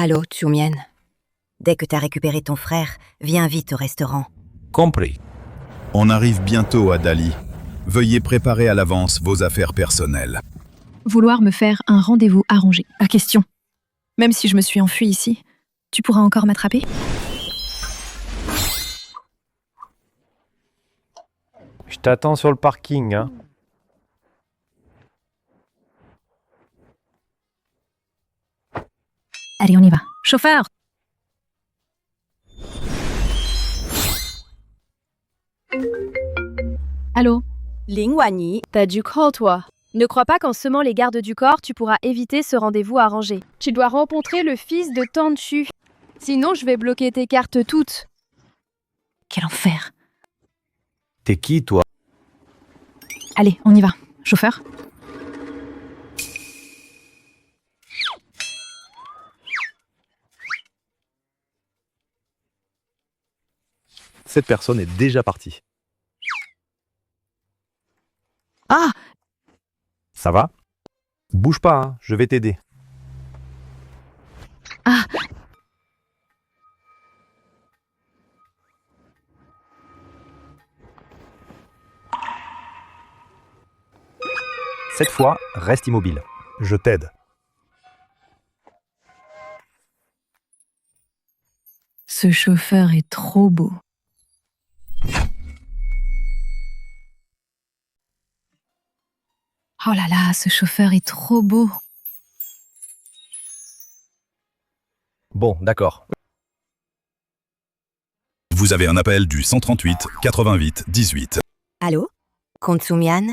Allô, Tsumian. Dès que t'as récupéré ton frère, viens vite au restaurant. Compris. On arrive bientôt à Dali. Veuillez préparer à l'avance vos affaires personnelles. Vouloir me faire un rendez-vous arrangé. Pas question. Même si je me suis enfuie ici, tu pourras encore m'attraper? Je t'attends sur le parking, hein. Allez, on y va. Chauffeur! Allô? Ling Wanyi, t'as du cran, toi. Ne crois pas qu'en semant les gardes du corps, tu pourras éviter ce rendez-vous arrangé. Tu dois rencontrer le fils de Tanchu. Sinon, je vais bloquer tes cartes toutes. Quel enfer! T'es qui, toi? Allez, on y va. Chauffeur? Cette personne est déjà partie. Ah! Ça va? Bouge pas, hein, je vais t'aider. Ah! Cette fois, reste immobile. Je t'aide. Ce chauffeur est trop beau. Oh là là, ce chauffeur est trop beau. Bon, d'accord. Vous avez un appel du 138 88 18. Allô? Comte Tsumian?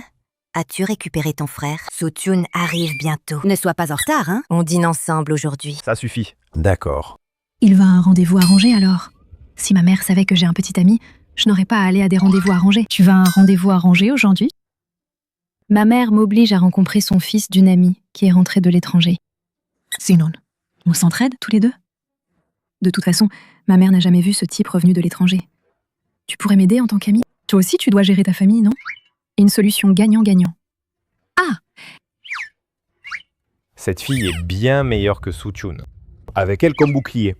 As-tu récupéré ton frère? Soo-Chun arrive bientôt. Ne sois pas en retard, hein? On dîne ensemble aujourd'hui. Ça suffit. D'accord. Il va à un rendez-vous arrangé alors. Si ma mère savait que j'ai un petit ami, je n'aurais pas à aller à des rendez-vous arrangés. Tu vas à un rendez-vous arrangé aujourd'hui? Ma mère m'oblige à rencontrer son fils d'une amie qui est rentrée de l'étranger. Sinon, on s'entraide tous les deux? De toute façon, ma mère n'a jamais vu ce type revenu de l'étranger. Tu pourrais m'aider en tant qu'amie? Toi aussi, tu dois gérer ta famille, non? Une solution gagnant-gagnant. Ah! Cette fille est bien meilleure que Soo-Chun. Avec elle comme bouclier.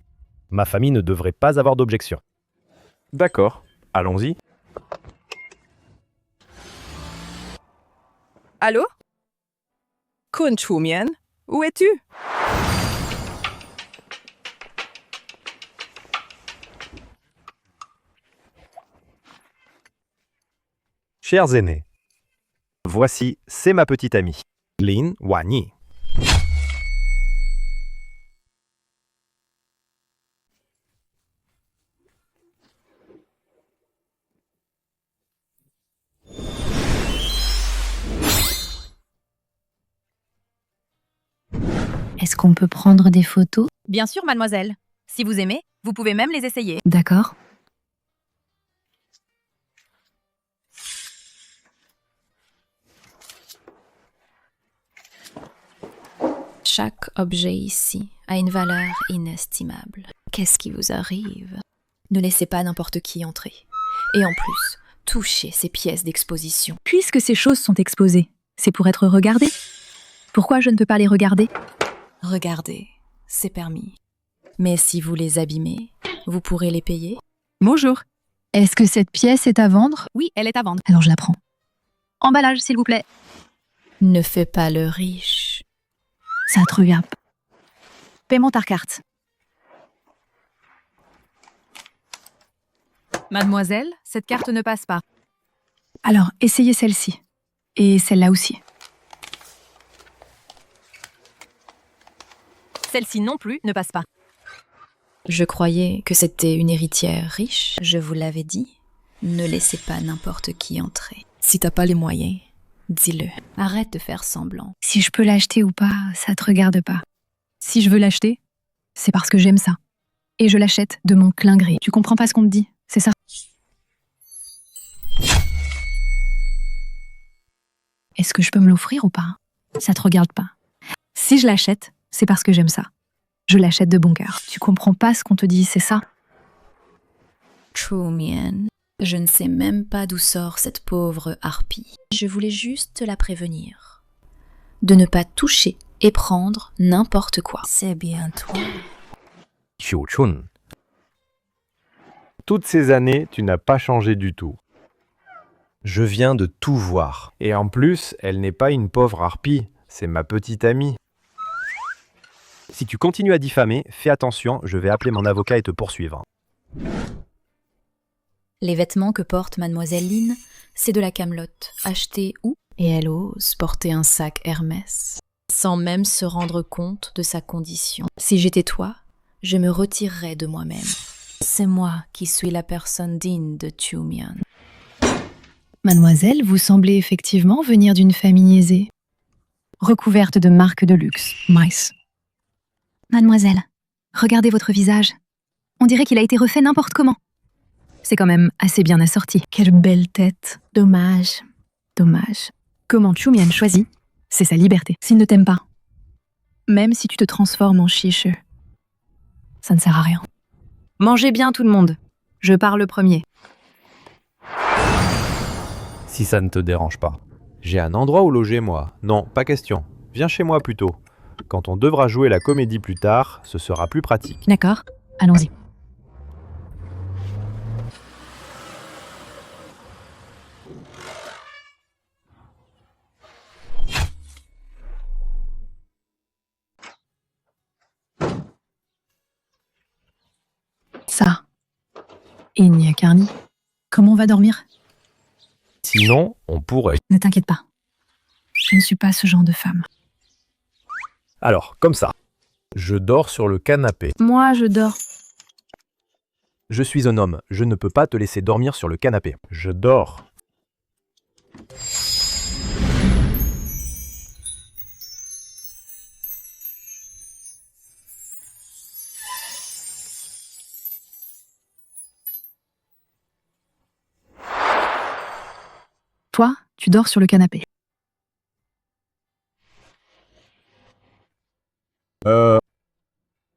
Ma famille ne devrait pas avoir d'objection. D'accord, allons-y. Allô? Kun Tsumian, où es-tu? Chers aînés, voici, c'est ma petite amie, Lin Wanyi. Est-ce qu'on peut prendre des photos? Bien sûr, mademoiselle. Si vous aimez, vous pouvez même les essayer. D'accord. Chaque objet ici a une valeur inestimable. Qu'est-ce qui vous arrive? Ne laissez pas n'importe qui entrer. Et en plus, touchez ces pièces d'exposition. Puisque ces choses sont exposées, c'est pour être regardées. Pourquoi je ne peux pas les regarder? Regardez, c'est permis. Mais si vous les abîmez, vous pourrez les payer. Bonjour. Est-ce que cette pièce est à vendre? Oui, elle est à vendre. Alors je la prends. Emballage, s'il vous plaît. Ne fais pas le riche. Ça te regarde. Paiement par carte. Mademoiselle, cette carte ne passe pas. Alors, essayez celle-ci. Et celle-là aussi. Celle-ci non plus ne passe pas. Je croyais que c'était une héritière riche. Je vous l'avais dit. Ne laissez pas n'importe qui entrer. Si t'as pas les moyens, dis-le. Arrête de faire semblant. Si je peux l'acheter ou pas, ça te regarde pas. Si je veux l'acheter, c'est parce que j'aime ça. Et je l'achète de mon plein gré. Tu comprends pas ce qu'on te dit, c'est ça? Est-ce que je peux me l'offrir ou pas? Ça te regarde pas. Si je l'achète, c'est parce que j'aime ça. Je l'achète de bon cœur. Tu comprends pas ce qu'on te dit, c'est ça? Tsumian, je ne sais même pas d'où sort cette pauvre harpie. Je voulais juste la prévenir. De ne pas toucher et prendre n'importe quoi. C'est bien toi. Xiuchun. Toutes ces années, tu n'as pas changé du tout. Je viens de tout voir. Et en plus, elle n'est pas une pauvre harpie, c'est ma petite amie. Si tu continues à diffamer, fais attention, je vais appeler mon avocat et te poursuivre. Les vêtements que porte Mademoiselle Lin, c'est de la camelote, achetée où? Et elle ose porter un sac Hermès, sans même se rendre compte de sa condition. Si j'étais toi, je me retirerais de moi-même. C'est moi qui suis la personne digne de Chumian. Mademoiselle, vous semblez effectivement venir d'une famille aisée, recouverte de marques de luxe. Mice. Mademoiselle, regardez votre visage. On dirait qu'il a été refait n'importe comment. C'est quand même assez bien assorti. Quelle belle tête. Dommage. Dommage. Comment Chumian choisit, c'est sa liberté. S'il ne t'aime pas, même si tu te transformes en chiche, ça ne sert à rien. Mangez bien tout le monde. Je pars le premier. Si ça ne te dérange pas. J'ai un endroit où loger, moi. Non, pas question. Viens chez moi plutôt. Quand on devra jouer la comédie plus tard, ce sera plus pratique. D'accord, allons-y. Ça, il n'y a qu'un lit. Comment on va dormir? Sinon, on pourrait. Ne t'inquiète pas. Je ne suis pas ce genre de femme. Alors, comme ça. Je dors sur le canapé. Moi, je dors. Je suis un homme, je ne peux pas te laisser dormir sur le canapé. Je dors. Toi, tu dors sur le canapé.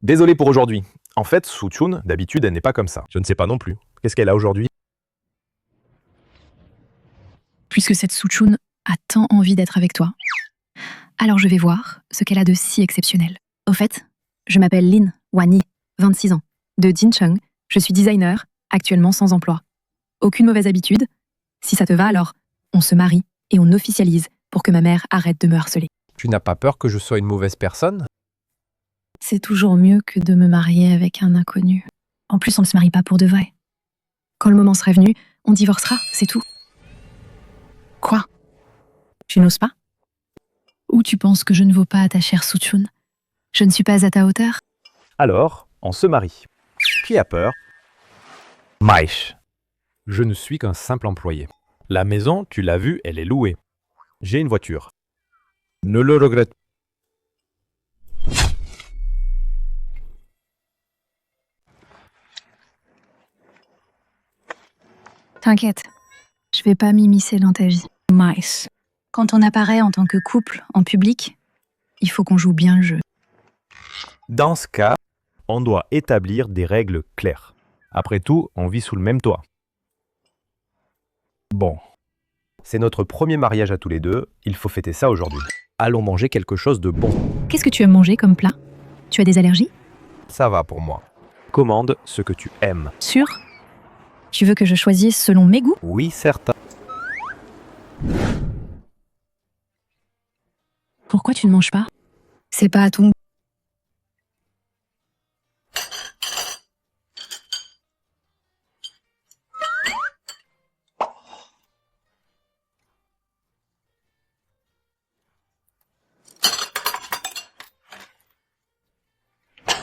Désolé pour aujourd'hui. En fait, Suchun, d'habitude, elle n'est pas comme ça. Je ne sais pas non plus. Qu'est-ce qu'elle a aujourd'hui? Puisque cette Suchun a tant envie d'être avec toi, alors je vais voir ce qu'elle a de si exceptionnel. Au fait, je m'appelle Lin Wani, 26 ans, de Jincheng. Je suis designer, actuellement sans emploi. Aucune mauvaise habitude. Si ça te va alors, on se marie et on officialise pour que ma mère arrête de me harceler. Tu n'as pas peur que je sois une mauvaise personne? C'est toujours mieux que de me marier avec un inconnu. En plus, on ne se marie pas pour de vrai. Quand le moment sera venu, on divorcera, c'est tout. Quoi? Tu n'oses pas? Ou tu penses que je ne vaux pas à ta chère Suchun? Je ne suis pas à ta hauteur? Alors, on se marie. Qui a peur? Maish. Je ne suis qu'un simple employé. La maison, tu l'as vue, elle est louée. J'ai une voiture. Ne le regrette pas. T'inquiète, je vais pas m'immiscer dans ta vie. Mice. Quand on apparaît en tant que couple, en public, il faut qu'on joue bien le jeu. Dans ce cas, on doit établir des règles claires. Après tout, on vit sous le même toit. Bon. C'est notre premier mariage à tous les deux, il faut fêter ça aujourd'hui. Allons manger quelque chose de bon. Qu'est-ce que tu aimes manger comme plat? Tu as des allergies? Ça va pour moi. Commande ce que tu aimes. Sûr? Tu veux que je choisisse selon mes goûts? Oui, certain. Pourquoi tu ne manges pas? C'est pas à ton goût.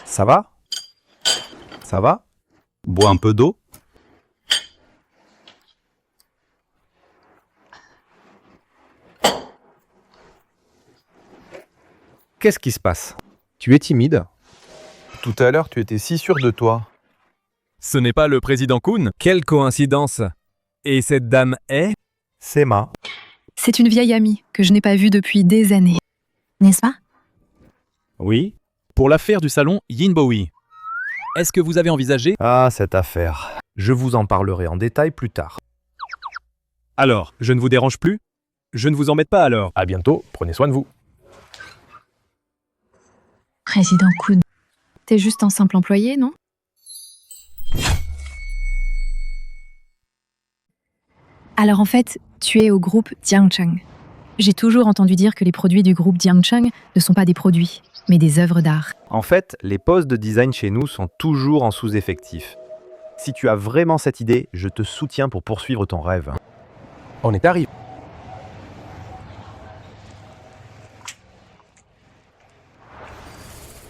Ça va? Ça va? Bois un peu d'eau. Qu'est-ce qui se passe? Tu es timide? Tout à l'heure, tu étais si sûr de toi. Ce n'est pas le président Kun? Quelle coïncidence! Et cette dame est? C'est Ma. C'est une vieille amie que je n'ai pas vue depuis des années. N'est-ce pas? Oui. Pour l'affaire du salon Yinbowi. Est-ce que vous avez envisagé? Ah, cette affaire. Je vous en parlerai en détail plus tard. Alors, je ne vous dérange plus? Je ne vous embête pas alors? À bientôt, prenez soin de vous. Président Kun. T'es juste un simple employé, non? Alors en fait, tu es au groupe Jiangcheng. J'ai toujours entendu dire que les produits du groupe Jiangcheng ne sont pas des produits, mais des œuvres d'art. En fait, les postes de design chez nous sont toujours en sous-effectif. Si tu as vraiment cette idée, je te soutiens pour poursuivre ton rêve. On est arrivé.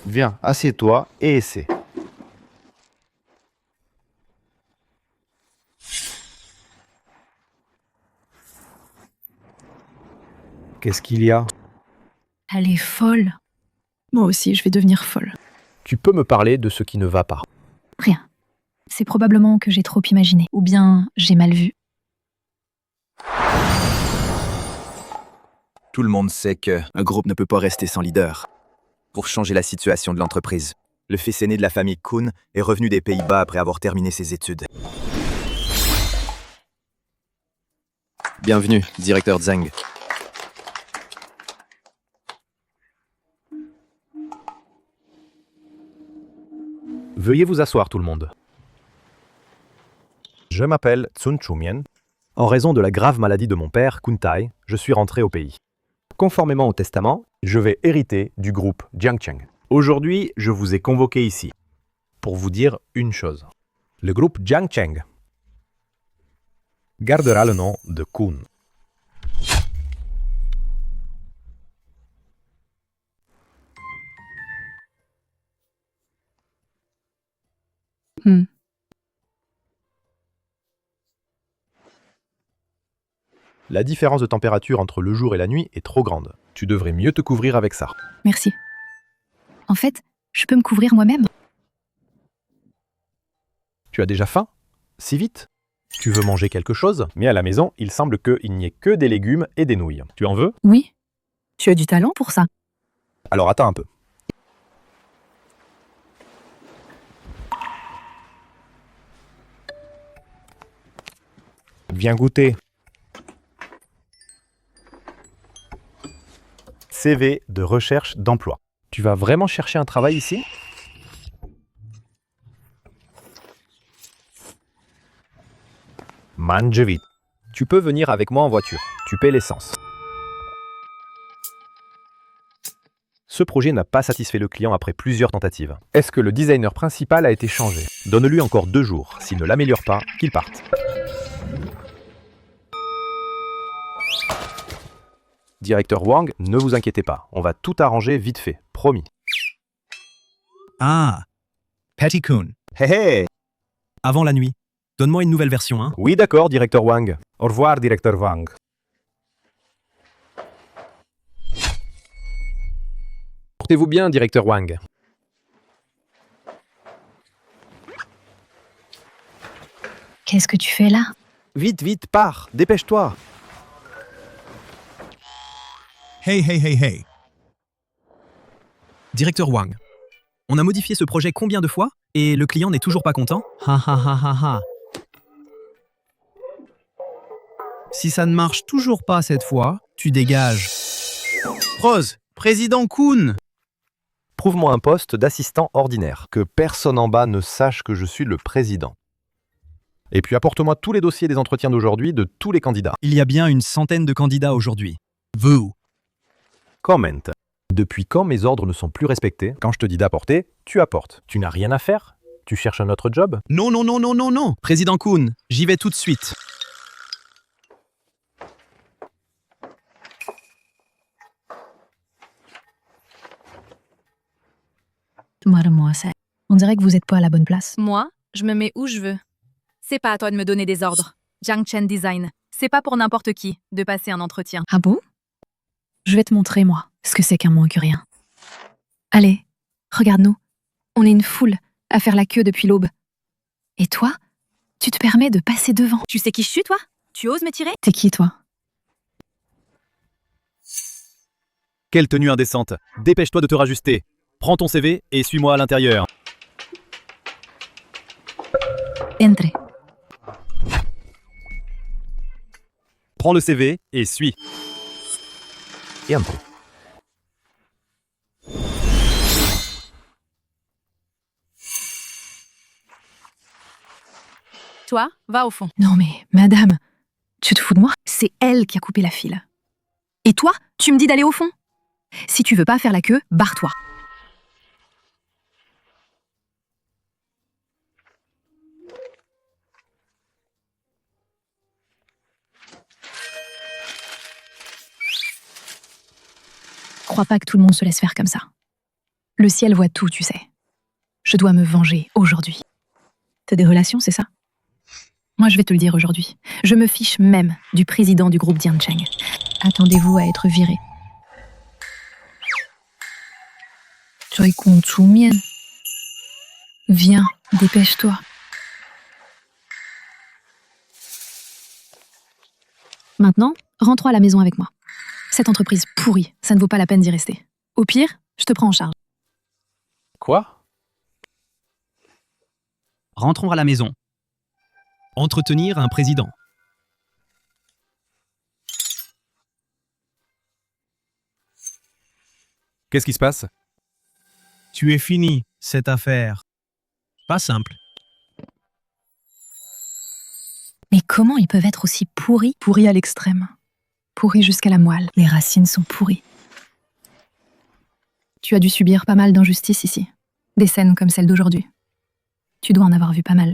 Viens, assieds-toi et essaie. Qu'est-ce qu'il y a? Elle est folle. Moi aussi, je vais devenir folle. Tu peux me parler de ce qui ne va pas. Rien. C'est probablement que j'ai trop imaginé. Ou bien j'ai mal vu. Tout le monde sait qu'un groupe ne peut pas rester sans leader. Pour changer la situation de l'entreprise, le fils aîné de la famille Kuhn est revenu des Pays-Bas après avoir terminé ses études. Bienvenue, directeur Zhang. Veuillez vous asseoir tout le monde. Je m'appelle Sun Chumien. En raison de la grave maladie de mon père, Kuntai, je suis rentré au pays. Conformément au testament, je vais hériter du groupe Jiangcheng. Aujourd'hui, je vous ai convoqué ici pour vous dire une chose. Le groupe Jiangcheng gardera le nom de Kuhn. La différence de température entre le jour et la nuit est trop grande. Tu devrais mieux te couvrir avec ça. Merci. En fait, je peux me couvrir moi-même. Tu as déjà faim? Si vite? Tu veux manger quelque chose? Mais à la maison, il semble qu'il n'y ait que des légumes et des nouilles. Tu en veux? Oui. Tu as du talent pour ça. Alors attends un peu. Viens goûter. CV de recherche d'emploi. Tu vas vraiment chercher un travail ici? Mange vite. Tu peux venir avec moi en voiture. Tu paies l'essence. Ce projet n'a pas satisfait le client après plusieurs tentatives. Est-ce que le designer principal a été changé? Donne-lui encore 2 jours. S'il ne l'améliore pas, qu'il parte. Directeur Wang, ne vous inquiétez pas, on va tout arranger vite fait, promis. Ah, Patty Kuhn. Hé hé! Avant la nuit, donne-moi une nouvelle version, hein. Oui d'accord, directeur Wang. Au revoir, directeur Wang. Portez-vous bien, directeur Wang. Qu'est-ce que tu fais là? Vite, vite, pars, dépêche-toi. Hey. Directeur Wang, on a modifié ce projet combien de fois et le client n'est toujours pas content? Ha. Si ça ne marche toujours pas cette fois, tu dégages. Rose, président Kuhn! Prouve-moi un poste d'assistant ordinaire, que personne en bas ne sache que je suis le président. Et puis apporte-moi tous les dossiers des entretiens d'aujourd'hui de tous les candidats. Il y a bien une centaine de candidats aujourd'hui. Vous. Comment. Depuis quand mes ordres ne sont plus respectés? Quand je te dis d'apporter, tu apportes. Tu n'as rien à faire? Tu cherches un autre job? Non. Président Kuhn, j'y vais tout de suite. Mademoiselle, on dirait que vous n'êtes pas à la bonne place. Moi, je me mets où je veux. C'est pas à toi de me donner des ordres. Jiangcheng Design, c'est pas pour n'importe qui de passer un entretien. Ah bon? Je vais te montrer, moi, ce que c'est qu'un moins que rien. Allez, regarde-nous. On est une foule à faire la queue depuis l'aube. Et toi, tu te permets de passer devant. Tu sais qui je suis, toi? Tu oses me tirer? T'es qui, toi? Quelle tenue indécente. Dépêche-toi de te rajuster. Prends ton CV et suis-moi à l'intérieur. Entre. Prends le CV et suis. Et un peu. Toi, va au fond. Non mais, madame, tu te fous de moi? C'est elle qui a coupé la file. Et toi, tu me dis d'aller au fond? Si tu veux pas faire la queue, barre-toi. Crois pas que tout le monde se laisse faire comme ça. Le ciel voit tout, tu sais. Je dois me venger aujourd'hui. T'as des relations, c'est ça? Moi, je vais te le dire aujourd'hui. Je me fiche même du président du groupe Jiangcheng. Attendez-vous à être viré. Viens, dépêche-toi. Maintenant, rentrons à la maison avec moi. Cette entreprise pourrie, ça ne vaut pas la peine d'y rester. Au pire, je te prends en charge. Quoi? Rentrons à la maison. Entretenir un président. Qu'est-ce qui se passe? Tu es fini, cette affaire. Pas simple. Mais comment ils peuvent être aussi pourris? Pourris à l'extrême. Pourris jusqu'à la moelle. Les racines sont pourries. Tu as dû subir pas mal d'injustices ici. Des scènes comme celle d'aujourd'hui. Tu dois en avoir vu pas mal.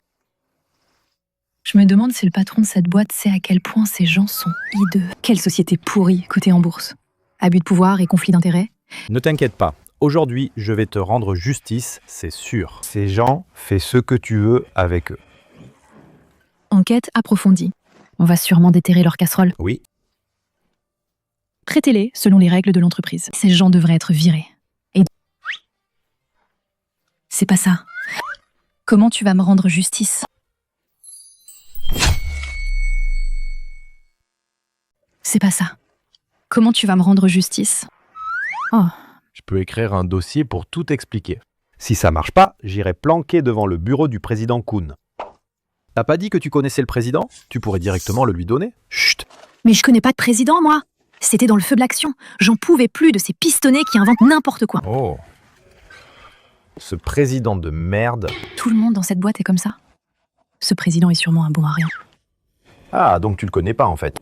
Je me demande si le patron de cette boîte sait à quel point ces gens sont hideux. Quelle société pourrie cotée en bourse. Abus de pouvoir et conflit d'intérêts. Ne t'inquiète pas. Aujourd'hui, je vais te rendre justice, c'est sûr. Ces gens, fais ce que tu veux avec eux. Enquête approfondie. On va sûrement déterrer leur casserole. Oui. Traitez-les selon les règles de l'entreprise. Ces gens devraient être virés. Et c'est pas ça. Comment tu vas me rendre justice? C'est pas ça. Comment tu vas me rendre justice? Oh. Je peux écrire un dossier pour tout expliquer. Si ça marche pas, j'irai planquer devant le bureau du président Kun. T'as pas dit que tu connaissais le président? Tu pourrais directement le lui donner. Chut! Mais je connais pas de président, moi. C'était dans le feu de l'action. J'en pouvais plus de ces pistonnés qui inventent n'importe quoi. Oh. Ce président de merde. Tout le monde dans cette boîte est comme ça. Ce président est sûrement un bon à rien. Ah, donc tu le connais pas en fait.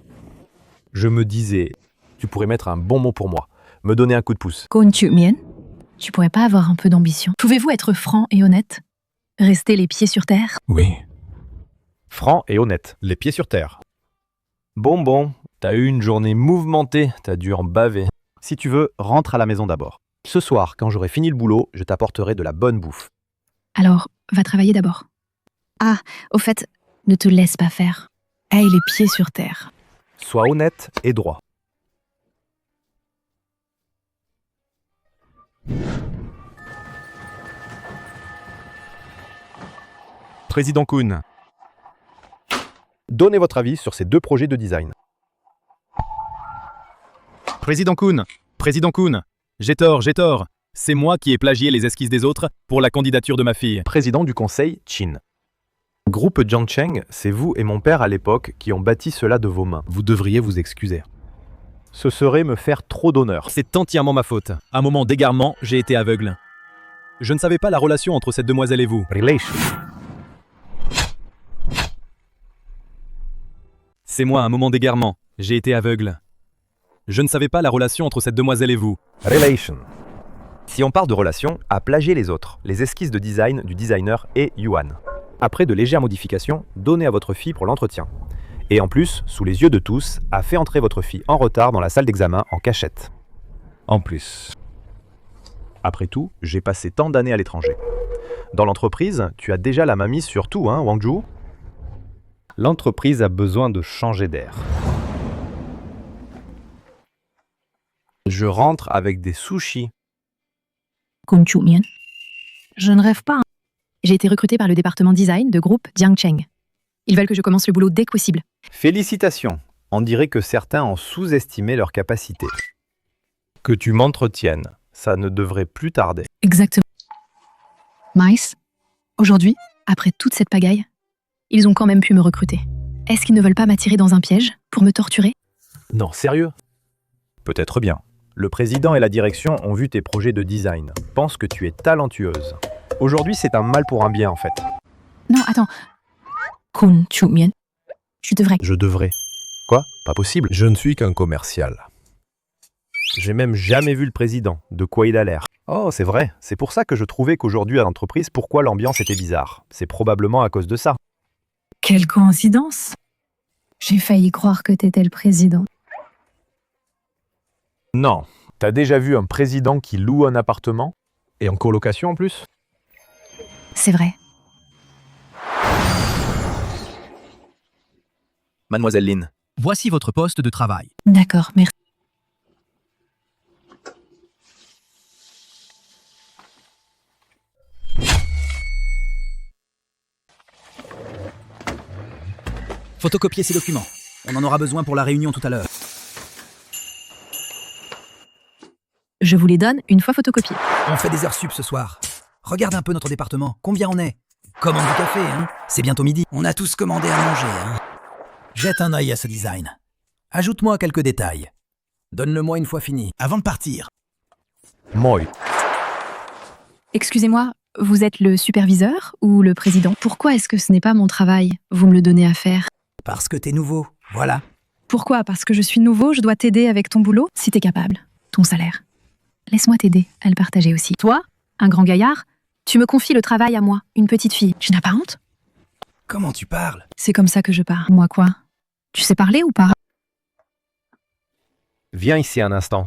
Je me disais, tu pourrais mettre un bon mot pour moi. Me donner un coup de pouce. Tu pourrais pas avoir un peu d'ambition? Pouvez-vous être franc et honnête? Rester les pieds sur terre? Oui. Franc et honnête, les pieds sur terre. Bon, t'as eu une journée mouvementée, t'as dû en baver. Si tu veux, rentre à la maison d'abord. Ce soir, quand j'aurai fini le boulot, je t'apporterai de la bonne bouffe. Alors, va travailler d'abord. Ah, au fait, ne te laisse pas faire. Aie les pieds sur terre. Sois honnête et droit. Président Kun, donnez votre avis sur ces deux projets de design. Président Kun, j'ai tort. C'est moi qui ai plagié les esquisses des autres pour la candidature de ma fille. Président du conseil, Chin. Groupe Jiangcheng, c'est vous et mon père à l'époque qui ont bâti cela de vos mains. Vous devriez vous excuser. Ce serait me faire trop d'honneur. C'est entièrement ma faute. À un moment d'égarement, j'ai été aveugle. Je ne savais pas la relation entre cette demoiselle et vous. Relation. C'est moi, un moment d'égarement. J'ai été aveugle. Je ne savais pas la relation entre cette demoiselle et vous. Relation. Si on parle de relation, à plagier les autres, les esquisses de design du designer et Yuan. Après de légères modifications, donnez à votre fille pour l'entretien. Et en plus, sous les yeux de tous, a fait entrer votre fille en retard dans la salle d'examen en cachette. En plus. Après tout, j'ai passé tant d'années à l'étranger. Dans l'entreprise, tu as déjà la main mise sur tout, hein, Wangju? L'entreprise a besoin de changer d'air. Je rentre avec des sushis. Je ne rêve pas. Hein. J'ai été recrutée par le département design de groupe Jiangcheng. Ils veulent que je commence le boulot dès que possible. Félicitations. On dirait que certains ont sous-estimé leurs capacités. Que tu m'entretiennes, ça ne devrait plus tarder. Exactement. Mice, aujourd'hui, après toute cette pagaille, ils ont quand même pu me recruter. Est-ce qu'ils ne veulent pas m'attirer dans un piège pour me torturer? Non, sérieux? Peut-être bien. Le président et la direction ont vu tes projets de design. Pensent que tu es talentueuse. Aujourd'hui, c'est un mal pour un bien, en fait. Non, attends. Kun Chu-mian. Tu devrais. Je devrais. Quoi? Pas possible. Je ne suis qu'un commercial. J'ai même jamais vu le président. De quoi il a l'air? Oh, c'est vrai. C'est pour ça que je trouvais qu'aujourd'hui à l'entreprise, pourquoi l'ambiance était bizarre. C'est probablement à cause de ça. Quelle coïncidence. J'ai failli croire que t'étais le président. Non. T'as déjà vu un président qui loue un appartement? Et en colocation en plus? C'est vrai. Mademoiselle Lin, Voici votre poste de travail. D'accord, merci. Photocopier ces documents. On en aura besoin pour la réunion tout à l'heure. Je vous les donne une fois photocopiés. On fait des heures sup ce soir. Regarde un peu notre département. Combien on est? Commande du café, hein? C'est bientôt midi. On a tous commandé à manger, hein? Jette un œil à ce design. Ajoute-moi quelques détails. Donne-le-moi une fois fini, avant de partir. Moi. Excusez-moi, vous êtes le superviseur ou le président? Pourquoi est-ce que ce n'est pas mon travail? Vous me le donnez à faire. Parce que t'es nouveau, voilà. Pourquoi? Parce que je suis nouveau, je dois t'aider avec ton boulot? Si t'es capable. Ton salaire. Laisse-moi t'aider à le partager aussi. Toi, un grand gaillard, tu me confies le travail à moi, une petite fille. Tu n'as pas honte? Comment tu parles? C'est comme ça que je parle. Moi quoi? Tu sais parler ou pas? Viens ici un instant.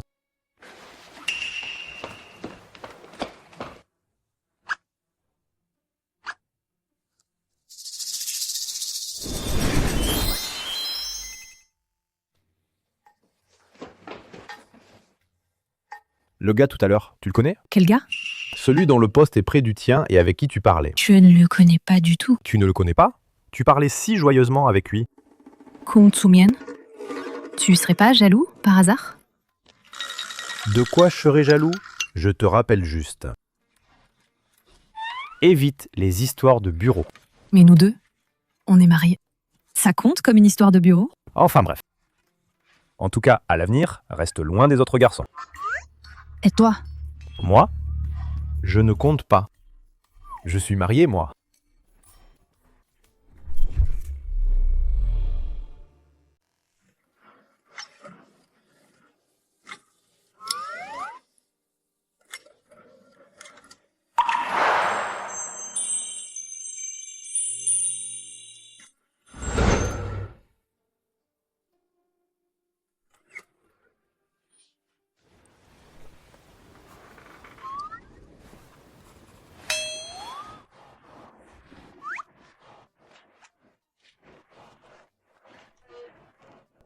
Le gars tout à l'heure, tu le connais? Quel gars? Celui dont le poste est près du tien et avec qui tu parlais. Je ne le connais pas du tout. Tu ne le connais pas? Tu parlais si joyeusement avec lui. Kung Tsu-mian, tu serais pas jaloux, par hasard? De quoi je serais jaloux? Je te rappelle juste. Évite les histoires de bureau. Mais nous deux, on est mariés. Ça compte comme une histoire de bureau? Enfin bref. En tout cas, à l'avenir, reste loin des autres garçons. Et toi? Moi? Je ne compte pas. Je suis marié, moi.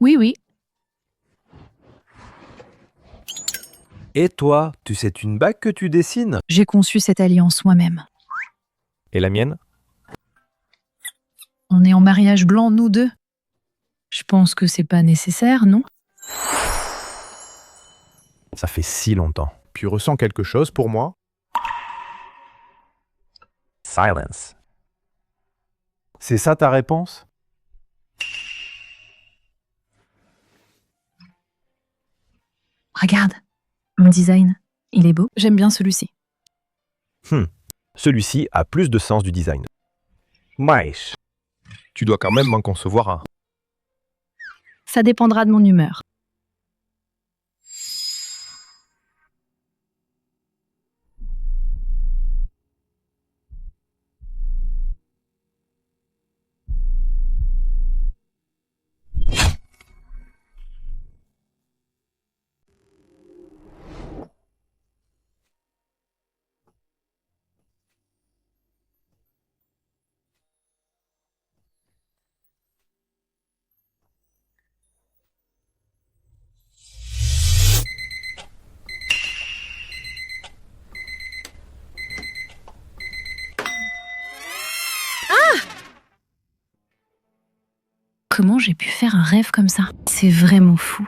Oui, oui. Et toi, tu sais une bague que tu dessines? J'ai conçu cette alliance moi-même. Et la mienne? On est en mariage blanc, nous deux. Je pense que c'est pas nécessaire, non? Ça fait si longtemps. Tu ressens quelque chose pour moi? Silence. C'est ça ta réponse? Regarde, mon design, il est beau. J'aime bien celui-ci. Celui-ci a plus de sens du design. Maïch, tu dois quand même m'en concevoir un. Ça dépendra de mon humeur. Comment j'ai pu faire un rêve comme ça? C'est vraiment fou.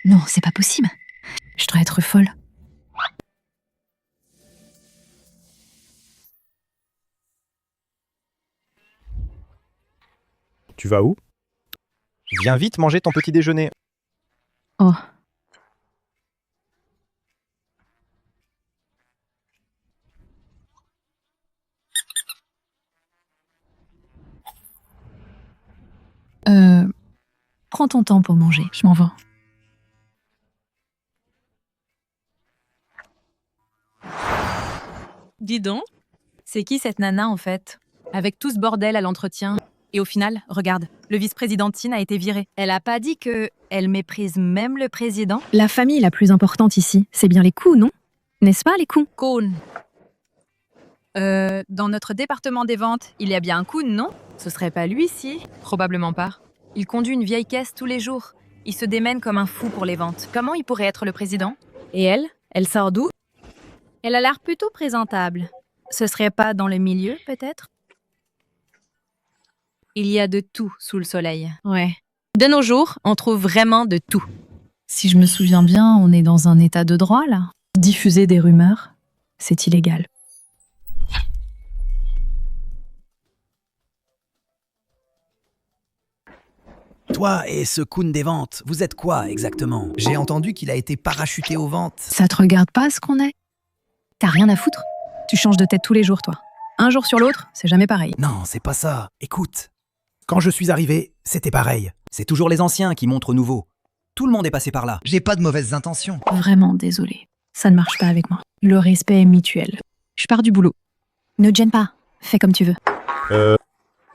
Non, c'est pas possible. Je dois être folle. Tu vas où? Viens vite manger ton petit déjeuner. Oh. Prends ton temps pour manger, je m'en vais. Dis donc, c'est qui cette nana en fait? Avec tout ce bordel à l'entretien. Et au final, regarde, le vice-président Tin a été viré. Elle a pas dit que elle méprise même le président? La famille la plus importante ici, c'est bien les coups, non? N'est-ce pas, les coups? Kun. Dans notre département des ventes, il y a bien un Kun, non? Ce serait pas lui, si? Probablement pas. Il conduit une vieille caisse tous les jours. Il se démène comme un fou pour les ventes. Comment il pourrait être le président? Et elle? Elle sort d'où? Elle a l'air plutôt présentable. Ce serait pas dans le milieu, peut-être? Il y a de tout sous le soleil. Ouais. De nos jours, on trouve vraiment de tout. Si je me souviens bien, on est dans un état de droit, là. Diffuser des rumeurs, c'est illégal. Toi et ce Kun des ventes, vous êtes quoi exactement? J'ai entendu qu'il a été parachuté aux ventes. Ça te regarde pas, ce qu'on est? T'as rien à foutre? Tu changes de tête tous les jours, toi. Un jour sur l'autre, c'est jamais pareil. Non, c'est pas ça. Écoute, quand je suis arrivé, c'était pareil. C'est toujours les anciens qui montrent au nouveau. Tout le monde est passé par là. J'ai pas de mauvaises intentions. Vraiment désolée. Ça ne marche pas avec moi. Le respect est mutuel. Je pars du boulot. Ne te gêne pas. Fais comme tu veux.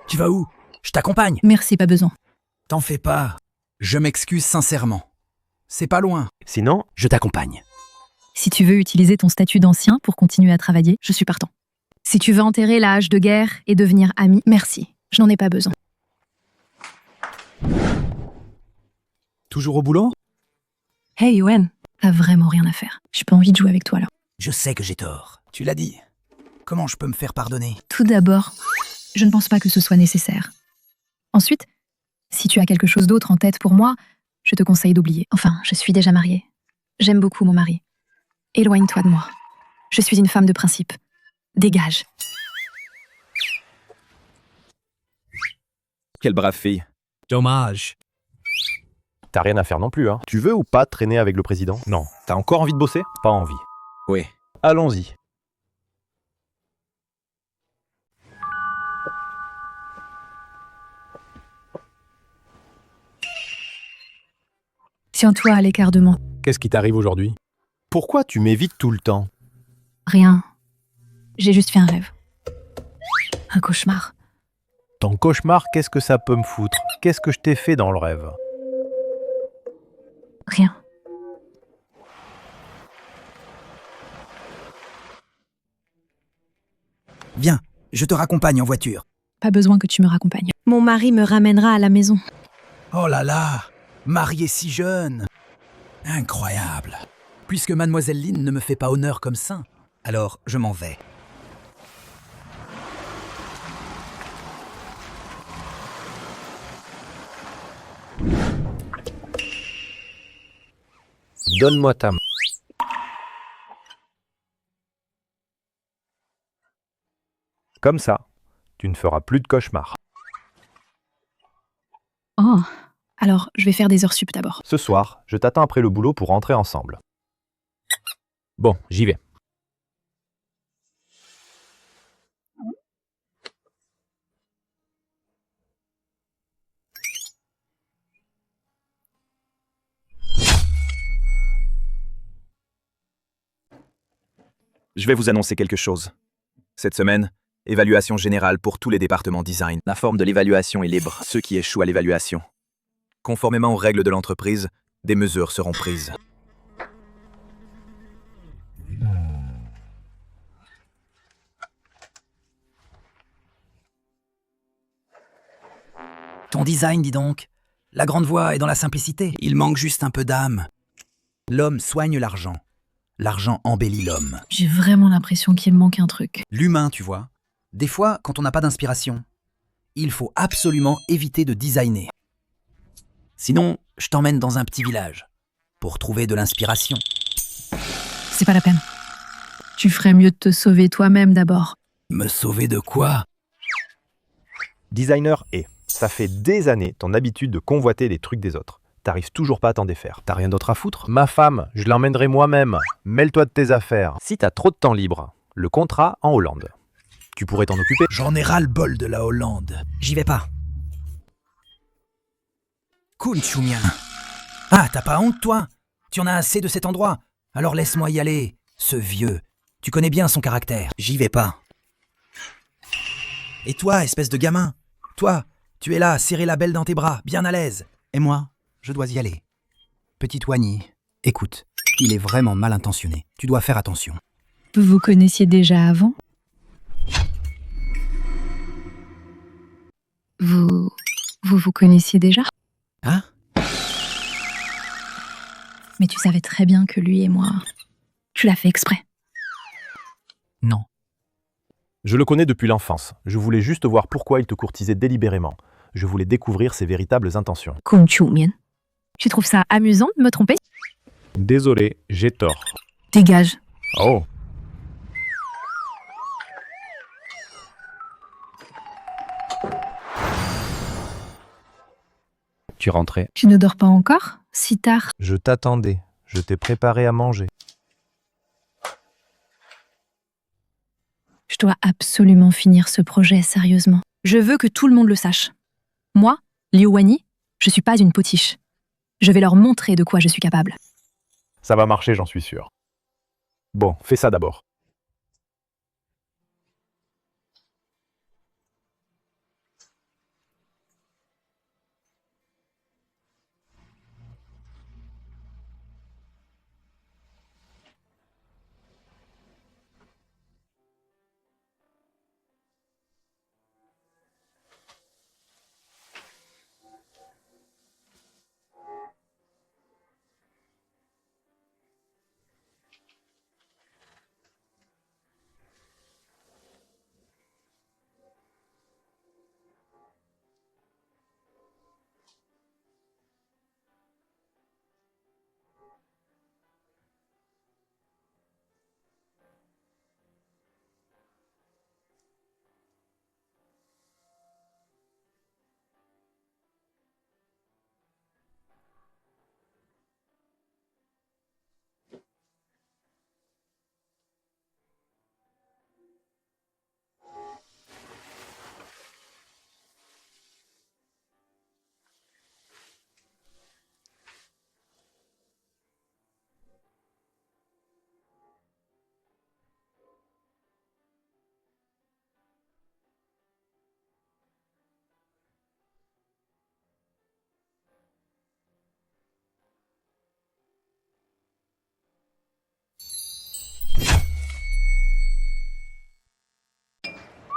Tu vas où? Je t'accompagne. Merci, pas besoin. T'en fais pas. Je m'excuse sincèrement. C'est pas loin. Sinon, Je t'accompagne. Si tu veux utiliser ton statut d'ancien pour continuer à travailler, je suis partant. Si tu veux enterrer la hache de guerre et devenir ami, merci. Je n'en ai pas besoin. Toujours au boulot? Hey, Yoann. T'as vraiment rien à faire. J'ai pas envie de jouer avec toi, là. Je sais que j'ai tort. Tu l'as dit. Comment je peux me faire pardonner? Tout d'abord, je ne pense pas que ce soit nécessaire. Ensuite, si tu as quelque chose d'autre en tête pour moi, je te conseille d'oublier. Enfin, je suis déjà mariée. J'aime beaucoup mon mari. Éloigne-toi de moi. Je suis une femme de principe. Dégage. Quelle brave fille. Dommage. T'as rien à faire non plus, hein. Tu veux ou pas traîner avec le président? Non. T'as encore envie de bosser? Pas envie. Oui. Allons-y. Tiens-toi à l'écart de moi. Qu'est-ce qui t'arrive aujourd'hui? Pourquoi tu m'évites tout le temps? Rien. J'ai juste fait un rêve. Un cauchemar. Ton cauchemar, qu'est-ce que ça peut me foutre? Qu'est-ce que je t'ai fait dans le rêve? Rien. Viens, je te raccompagne en voiture. Pas besoin que tu me raccompagnes. Mon mari me ramènera à la maison. Oh là là, mariée si jeune. Incroyable. Puisque Mademoiselle Lynn ne me fait pas honneur comme saint, alors je m'en vais. Donne-moi ta main. Comme ça, tu ne feras plus de cauchemars. Oh, alors je vais faire des heures sup d'abord. Ce soir, je t'attends après le boulot pour rentrer ensemble. Bon, j'y vais. Je vais vous annoncer quelque chose. Cette semaine, évaluation générale pour tous les départements design. La forme de l'évaluation est libre, ceux qui échouent à l'évaluation. Conformément aux règles de l'entreprise, des mesures seront prises. Ton design, dis donc. La grande voix est dans la simplicité. Il manque juste un peu d'âme. L'homme soigne l'argent. L'argent embellit l'homme. J'ai vraiment l'impression qu'il me manque un truc. L'humain, tu vois. Des fois, quand on n'a pas d'inspiration, il faut absolument éviter de designer. Sinon, je t'emmène dans un petit village pour trouver de l'inspiration. C'est pas la peine. Tu ferais mieux de te sauver toi-même d'abord. Me sauver de quoi? Designer et ça fait des années ton habitude de convoiter les trucs des autres. T'arrives toujours pas à t'en défaire. T'as rien d'autre à foutre? Ma femme, je l'emmènerai moi-même. Mêle-toi de tes affaires. Si t'as trop de temps libre, le contrat en Hollande. Tu pourrais t'en occuper. J'en ai ras-le-bol de la Hollande. J'y vais pas. Kunchumian. Ah, t'as pas honte, toi? Tu en as assez de cet endroit? Alors laisse-moi y aller. Ce vieux, tu connais bien son caractère. J'y vais pas. Et toi, espèce de gamin? Toi, tu es là, serré la belle dans tes bras, bien à l'aise. Et moi, je dois y aller. Petite Wani, écoute, il est vraiment mal intentionné. Tu dois faire attention. Vous vous connaissiez déjà avant? Vous connaissiez déjà? Hein? Mais tu savais très bien que lui et moi... Tu l'as fait exprès. Non. Je le connais depuis l'enfance. Je voulais juste voir pourquoi il te courtisait délibérément. Je voulais découvrir ses véritables intentions. Kunchumian. Tu trouves ça amusant de me tromper? Désolé, j'ai tort. Dégage. Oh. Tu rentrais. Tu ne dors pas encore? Si tard? Je t'attendais. Je t'ai préparé à manger. Je dois absolument finir ce projet sérieusement. Je veux que tout le monde le sache. Moi, Liu Wani, je suis pas une potiche. Je vais leur montrer de quoi je suis capable. Ça va marcher, j'en suis sûr. Bon, fais ça d'abord.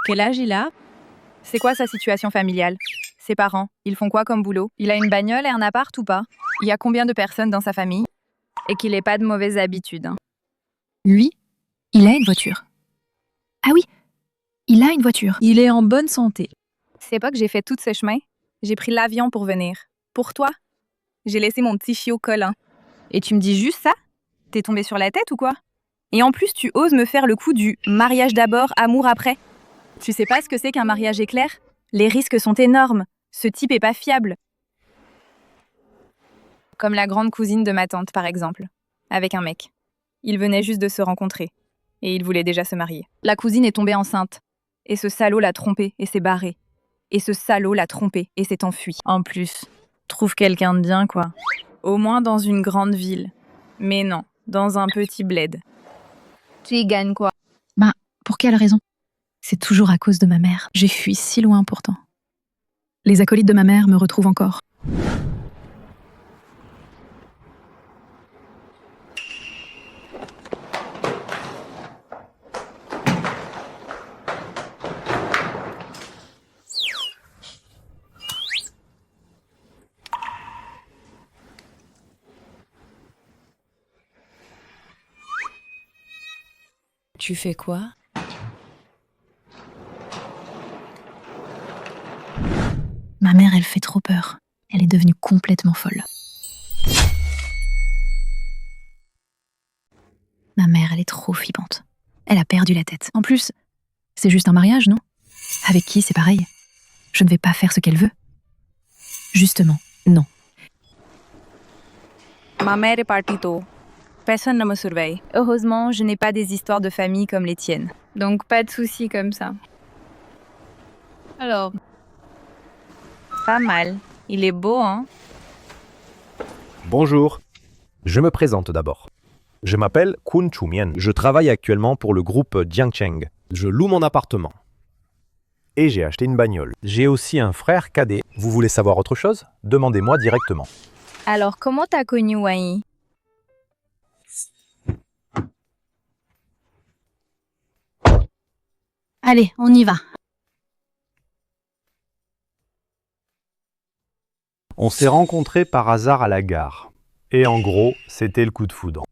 Quel âge il a? C'est quoi sa situation familiale? Ses parents, ils font quoi comme boulot? Il a une bagnole et un appart ou pas? Il y a combien de personnes dans sa famille? Et qu'il ait pas de mauvaises habitudes. Hein. Lui, il a une voiture. Ah oui, il a une voiture. Il est en bonne santé. C'est pas que j'ai fait tout ce chemin. J'ai pris l'avion pour venir. Pour toi. J'ai laissé mon petit chiot collant. Et tu me dis juste ça? T'es tombé sur la tête ou quoi? Et en plus, tu oses me faire le coup du mariage d'abord, amour après. Tu sais pas ce que c'est qu'un mariage éclair? Les risques sont énormes. Ce type est pas fiable. Comme la grande cousine de ma tante, par exemple. Avec un mec. Ils venaient juste de se rencontrer. Et ils voulaient déjà se marier. La cousine est tombée enceinte. Et ce salaud l'a trompée et s'est barré. Et ce salaud l'a trompée et s'est enfui. En plus, trouve quelqu'un de bien, quoi. Au moins dans une grande ville. Mais non, dans un petit bled. Tu y gagnes quoi? Bah, pour quelle raison? C'est toujours à cause de ma mère. J'ai fui si loin pourtant. Les acolytes de ma mère me retrouvent encore. Tu fais quoi? Ma mère, elle fait trop peur. Elle est devenue complètement folle. Ma mère, elle est trop flippante. Elle a perdu la tête. En plus, c'est juste un mariage, non? Avec qui, c'est pareil. Je ne vais pas faire ce qu'elle veut. Justement, non. Ma mère est partie tôt. Personne ne me surveille. Heureusement, je n'ai pas des histoires de famille comme les tiennes. Donc pas de soucis comme ça. Alors... Pas mal. Il est beau, hein? Bonjour. Je me présente d'abord. Je m'appelle Kun Chu-mian. Je travaille actuellement pour le groupe Jiangcheng. Je loue mon appartement. Et j'ai acheté une bagnole. J'ai aussi un frère cadet. Vous voulez savoir autre chose? Demandez-moi directement. Alors, comment t'as connu Wang? Allez, on y va. On s'est rencontrés par hasard à la gare. Et en gros, c'était le coup de foudre.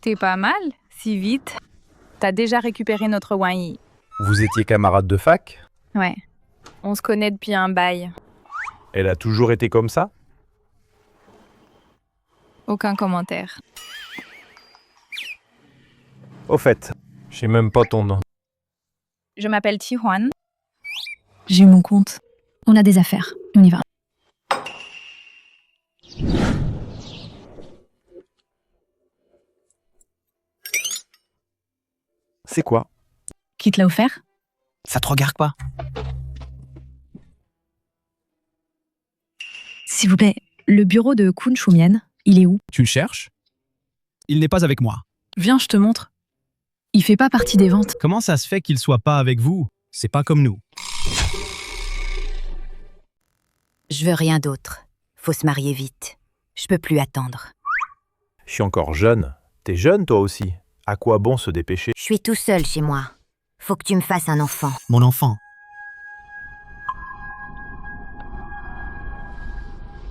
T'es pas mal, si vite. T'as déjà récupéré notre Wang. Vous étiez camarades de fac? Ouais. On se connaît depuis un bail. Elle a toujours été comme ça? Aucun commentaire. Au fait, je sais même pas ton nom. Je m'appelle Tihuan. J'ai eu mon compte. On a des affaires. On y va. C'est quoi? Qui te l'a offert? Ça te regarde pas? S'il vous plaît, le bureau de Kun Chu-mian, il est où? Tu le cherches? Il n'est pas avec moi. Viens, je te montre. Il fait pas partie des ventes. Comment ça se fait qu'il soit pas avec vous? C'est pas comme nous. Je veux rien d'autre. Faut se marier vite. Je peux plus attendre. Je suis encore jeune. T'es jeune toi aussi. À quoi bon se dépêcher? Je suis tout seul chez moi. Faut que tu me fasses un enfant. Mon enfant.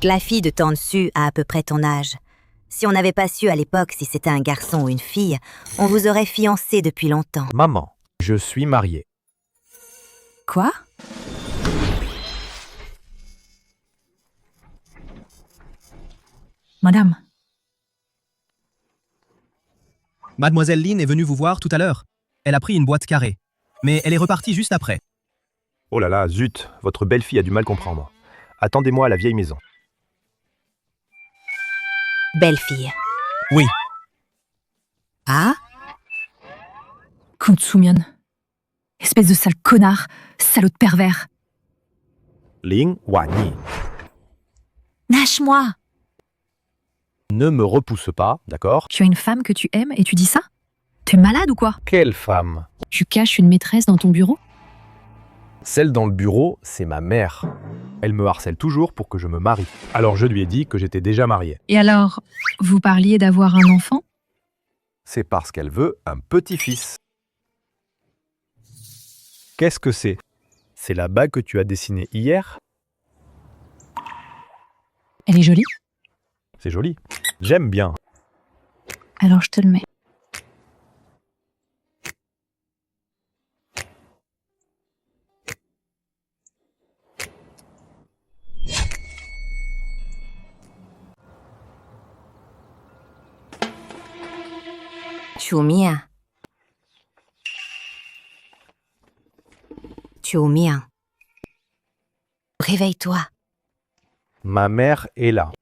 La fille de Tansu a à peu près ton âge. Si on n'avait pas su à l'époque si c'était un garçon ou une fille, on vous aurait fiancé depuis longtemps. Maman, je suis marié. Quoi? Madame. Mademoiselle Lin est venue vous voir tout à l'heure. Elle a pris une boîte carrée. Mais elle est repartie juste après. Oh là là, zut, votre belle-fille a du mal comprendre. Attendez-moi à la vieille maison. Belle fille. Oui. Ah? Kun Chu-mian. Espèce de sale connard. Salaud de pervers. Ling Wani. Lâche-moi! Ne me repousse pas, d'accord? Tu as une femme que tu aimes et tu dis ça? T'es malade ou quoi? Quelle femme? Tu caches une maîtresse dans ton bureau? Celle dans le bureau, c'est ma mère. Elle me harcèle toujours pour que je me marie. Alors je lui ai dit que j'étais déjà marié. Et alors, vous parliez d'avoir un enfant? C'est parce qu'elle veut un petit-fils. Qu'est-ce que c'est? C'est la bague que tu as dessinée hier? Elle est jolie? C'est joli. J'aime bien. Alors je te le mets. Chu-mian. Chu-mian. Réveille-toi. Ma mère est là.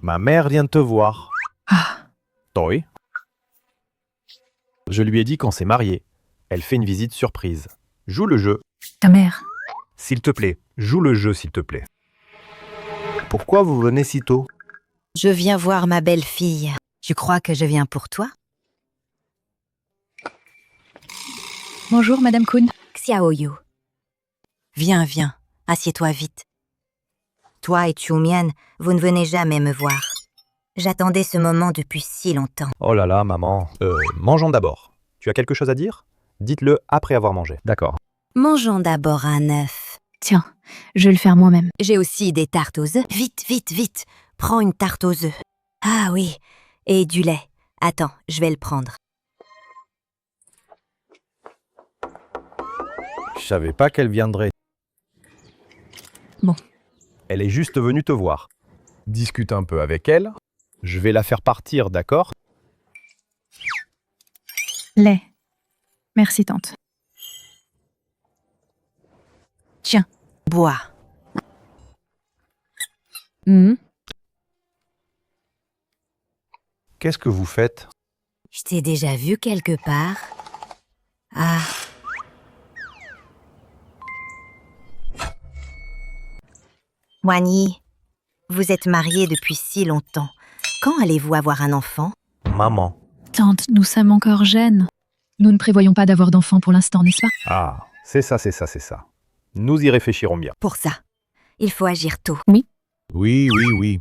Ma mère vient te voir. Ah. Toi? Je lui ai dit qu'on s'est mariés. Elle fait une visite surprise. Joue le jeu. Ta mère. S'il te plaît, joue le jeu, s'il te plaît. Pourquoi vous venez si tôt? Je viens voir ma belle-fille. Tu crois que je viens pour toi? Bonjour, Madame Kun. Xiaoyu. Viens. Assieds-toi vite. Toi et Chu-mian, vous ne venez jamais me voir. J'attendais ce moment depuis si longtemps. Oh là là, maman. Mangeons d'abord. Tu as quelque chose à dire? Dites-le après avoir mangé. D'accord. Mangeons d'abord un œuf. Tiens, je vais le faire moi-même. J'ai aussi des tartes aux œufs. Vite. Prends une tarte aux œufs. Ah oui, et du lait. Attends, je vais le prendre. Je savais pas qu'elle viendrait. Bon. Elle est juste venue te voir. Discute un peu avec elle. Je vais la faire partir, d'accord? Lait. Merci, tante. Tiens. Bois. Qu'est-ce que vous faites? Je t'ai déjà vu quelque part. Ah. Wani, Vous êtes mariés depuis si longtemps. Quand allez-vous avoir un enfant? Maman. Tante, nous sommes encore jeunes. Nous ne prévoyons pas d'avoir d'enfants pour l'instant, n'est-ce pas? Ah, c'est ça, c'est ça, c'est ça. Nous y réfléchirons bien. Pour ça, il faut agir tôt. Oui, oui, oui.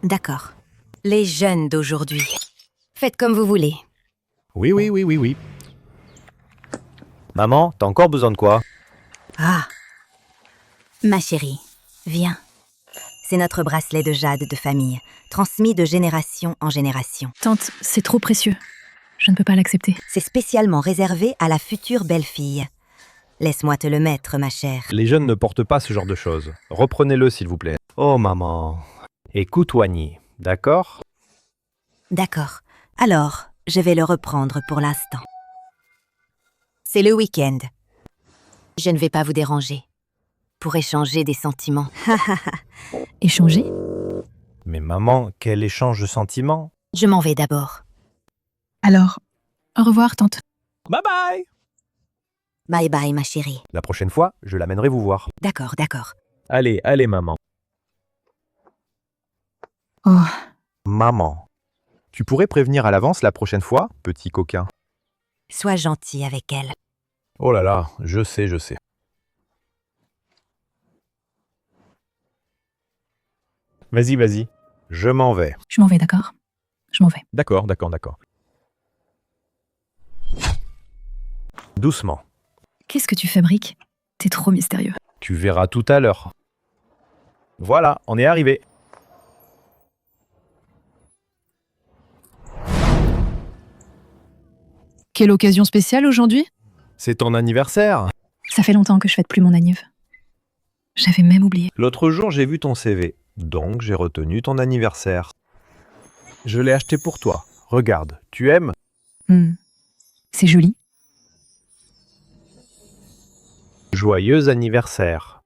D'accord. Les jeunes d'aujourd'hui. Faites comme vous voulez. Oui. Maman, t'as encore besoin de quoi? Ah. Ma chérie, viens. C'est notre bracelet de jade de famille, transmis de génération en génération. Tante, c'est trop précieux. Je ne peux pas l'accepter. C'est spécialement réservé à la future belle-fille. Laisse-moi te le mettre, ma chère. Les jeunes ne portent pas ce genre de choses. Reprenez-le, s'il vous plaît. Oh, maman. Écoute, Wani, d'accord? D'accord. Alors, je vais le reprendre pour l'instant. C'est le week-end. Je ne vais pas vous déranger. Pour échanger des sentiments. Échanger? Mais maman, quel échange de sentiments? Je m'en vais d'abord. Alors, au revoir, tante. Bye bye! Bye bye, ma chérie. La prochaine fois, je l'amènerai vous voir. D'accord. Allez, maman. Oh, Maman. Tu pourrais prévenir à l'avance la prochaine fois, petit coquin? Sois gentil avec elle. Oh là là, je sais. Vas-y. Je m'en vais. je m'en vais, d'accord? Je m'en vais. D'accord. Doucement. Qu'est-ce que tu fabriques? T'es trop mystérieux. Tu verras tout à l'heure. Voilà, on est arrivé. Quelle occasion spéciale aujourd'hui? C'est ton anniversaire. Ça fait longtemps que je fête plus mon anniv. J'avais même oublié. L'autre jour, j'ai vu ton CV, donc j'ai retenu ton anniversaire. Je l'ai acheté pour toi. Regarde, tu aimes? C'est joli. Joyeux anniversaire.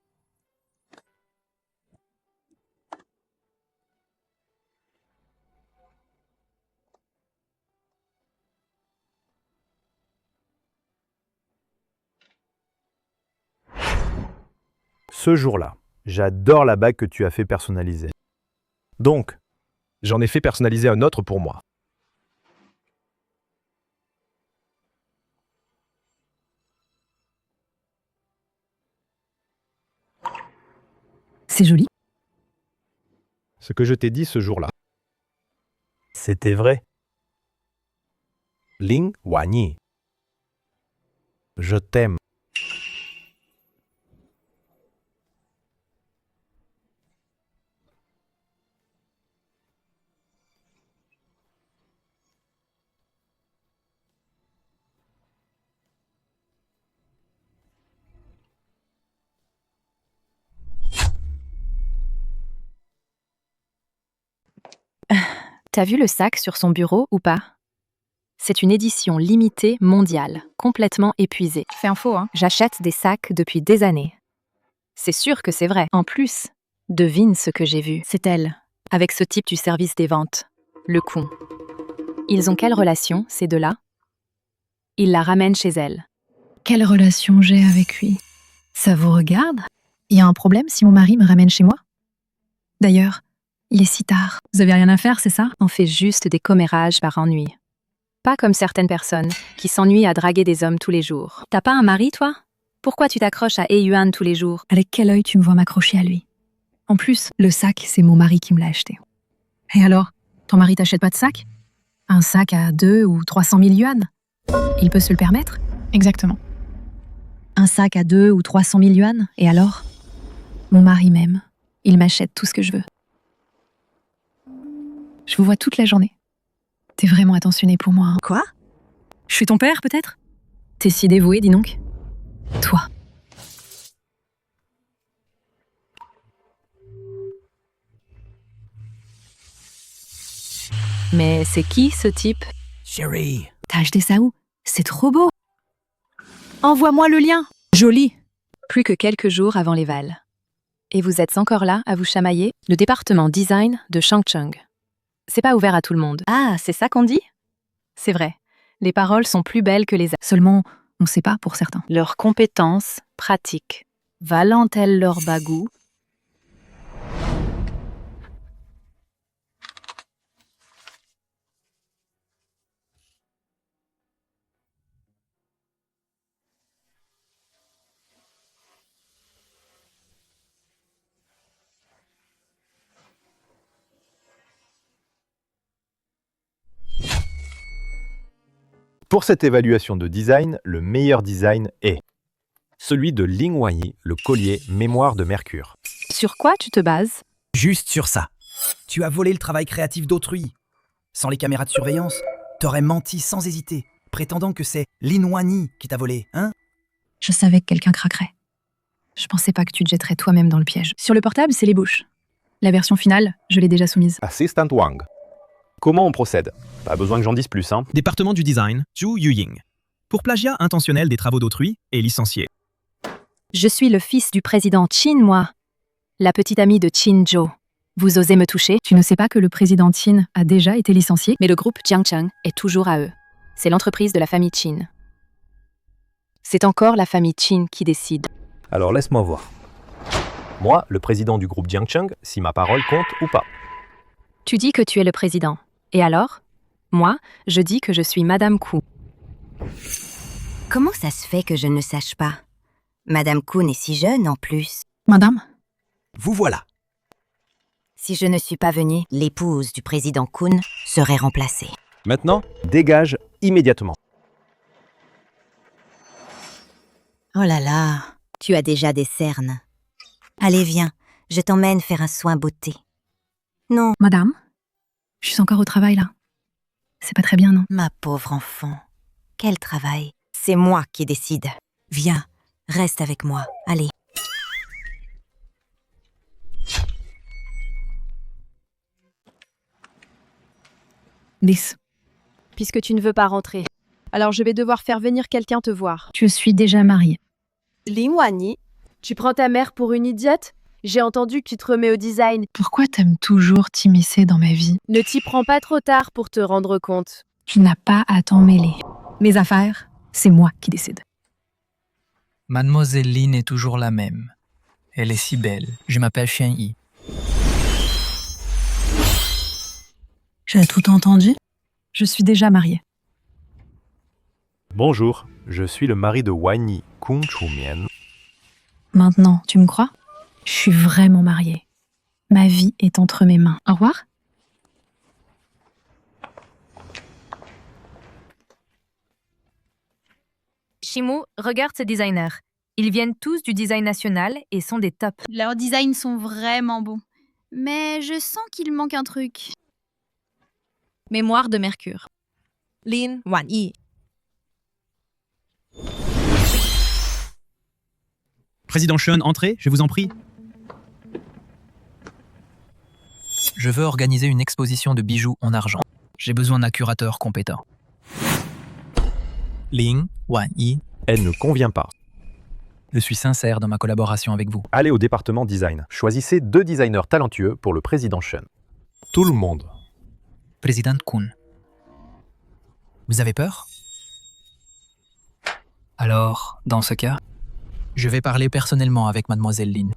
Ce jour-là, j'adore la bague que tu as fait personnaliser. Donc, j'en ai fait personnaliser un autre pour moi. C'est joli. Ce que je t'ai dit ce jour-là, c'était vrai. Ling Wani. Je t'aime. T'as vu le sac sur son bureau ou pas? C'est une édition limitée mondiale, complètement épuisée. Fais info, hein. J'achète des sacs depuis des années. C'est sûr que c'est vrai. En plus, devine ce que j'ai vu. C'est elle. Avec ce type du service des ventes, le con. Ils ont quelle relation, ces deux-là? Il la ramène chez elle. Quelle relation j'ai avec lui? Ça vous regarde? Il y a un problème si mon mari me ramène chez moi? D'ailleurs, il est si tard. Vous avez rien à faire, c'est ça? On fait juste des commérages par ennui. Pas comme certaines personnes qui s'ennuient à draguer des hommes tous les jours. T'as pas un mari, toi? Pourquoi tu t'accroches à Yuan tous les jours? Avec quel œil tu me vois m'accrocher à lui? En plus, le sac, c'est mon mari qui me l'a acheté. Et alors, ton mari t'achète pas de sac? Un sac à 2 ou 300 000 yuan? Il peut se le permettre? Exactement. Un sac à 2 ou 300 000 yuan, et alors? Mon mari m'aime. Il m'achète tout ce que je veux. Je vous vois toute la journée. T'es vraiment attentionné pour moi. Hein. Quoi? Je suis ton père, peut-être? T'es si dévoué, dis donc. Toi. Mais c'est qui, ce type? Chérie. T'as acheté ça où? C'est trop beau. Envoie-moi le lien. Joli. Plus que quelques jours avant les Vals. Et vous êtes encore là à vous chamailler? Le département design de Changcheng. C'est pas ouvert à tout le monde. Ah, c'est ça qu'on dit? C'est vrai. Les paroles sont plus belles que les actes. Seulement, on sait pas pour certains. Leurs compétences pratiques Valant-elle leur bagou? Pour cette évaluation de design, le meilleur design est celui de Ling Wanyi, le collier mémoire de Mercure. Sur quoi tu te bases? Juste sur ça. Tu as volé le travail créatif d'autrui. Sans les caméras de surveillance, t'aurais menti sans hésiter, prétendant que c'est Lin Wanyi qui t'a volé, hein? Je savais que quelqu'un craquerait. Je pensais pas que tu te jetterais toi-même dans le piège. Sur le portable, c'est les bouches. La version finale, je l'ai déjà soumise. Assistant Wang. Comment on procède? Pas besoin que j'en dise plus, hein. Département du design, Zhu Yuying. Pour plagiat intentionnel des travaux d'autrui et licencié. Je suis le fils du président Qin, moi. La petite amie de Qin Zhou. Vous osez me toucher? Tu ne sais pas que le président Qin a déjà été licencié? Mais le groupe Jiangcheng est toujours à eux. C'est l'entreprise de la famille Qin. C'est encore la famille Qin qui décide. Alors laisse-moi voir. Moi, le président du groupe Jiangcheng, si ma parole compte ou pas. Tu dis que tu es le président. Et alors? Moi, je dis que je suis Madame Ku. Comment ça se fait que je ne sache pas? Madame Kun est si jeune en plus. Madame? Vous voilà. Si je ne suis pas venue, l'épouse du président Kun serait remplacée. Maintenant, dégage immédiatement. Oh là là, tu as déjà des cernes. Allez, viens, je t'emmène faire un soin beauté. Non. Madame? Je suis encore au travail, là. C'est pas très bien, non? Ma pauvre enfant, quel travail. C'est moi qui décide. Viens, reste avec moi, allez. Lys, Puisque tu ne veux pas rentrer, alors je vais devoir faire venir quelqu'un te voir. je suis déjà mariée. Ling Wanyi, tu prends ta mère pour une idiote? J'ai entendu que tu te remets au design. Pourquoi t'aimes toujours t'immiscer dans ma vie? Ne t'y prends pas trop tard pour te rendre compte. Tu n'as pas à t'en mêler. Mes affaires, c'est moi qui décide. Mademoiselle Lin est toujours la même. Elle est si belle. Je m'appelle Xian Yi. J'ai tout entendu? Je suis déjà mariée. Bonjour, je suis le mari de Wanyi, Kung Chumian. Maintenant, tu me crois? Je suis vraiment mariée. Ma vie est entre mes mains. Au revoir. Shimu, regarde ces designers. Ils viennent tous du design national et sont des tops. Leurs designs sont vraiment bons. Mais je sens qu'il manque un truc. Mémoire de Mercure. Lin Wanyi. Président Shen, entrez, je vous en prie. Je veux organiser une exposition de bijoux en argent. J'ai besoin d'un curateur compétent. Ling Wanyi. Elle ne convient pas. Je suis sincère dans ma collaboration avec vous. Allez au département design. Choisissez 2 designers talentueux pour le président Shen. Tout le monde. Président Kun. Vous avez peur? Alors, dans ce cas, je vais parler personnellement avec Mademoiselle Lin.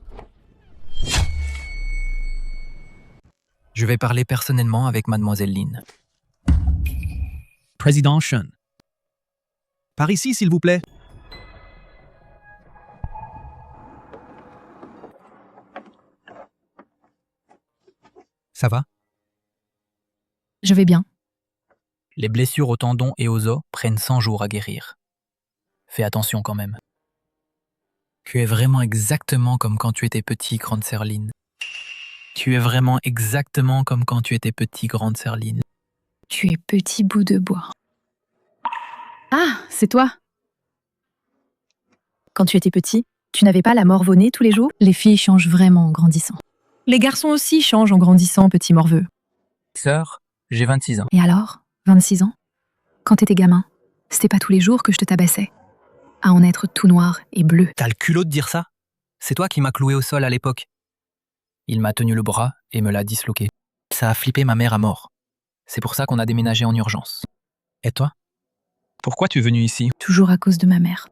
Je vais parler personnellement avec Mademoiselle Lin. Président Shen. Par ici, s'il vous plaît. Ça va? Je vais bien. Les blessures aux tendons et aux os prennent 100 jours à guérir. Fais attention quand même. Tu es vraiment exactement comme quand tu étais petit, grande sœur Lin. Tu es vraiment exactement comme quand tu étais petit, grande sœur Lin. Tu es petit bout de bois. Ah, c'est toi. Quand tu étais petit, tu n'avais pas la morve au nez tous les jours? Les filles changent vraiment en grandissant. Les garçons aussi changent en grandissant, petit morveux. Sœur, j'ai 26 ans. Et alors, 26 ans? Quand t'étais gamin, c'était pas tous les jours que je te tabassais. À en être tout noir et bleu. T'as le culot de dire ça? C'est toi qui m'as cloué au sol à l'époque. Il m'a tenu le bras et me l'a disloqué. Ça a flippé ma mère à mort. C'est pour ça qu'on a déménagé en urgence. Et toi? Pourquoi tu es venu ici? Toujours à cause de ma mère.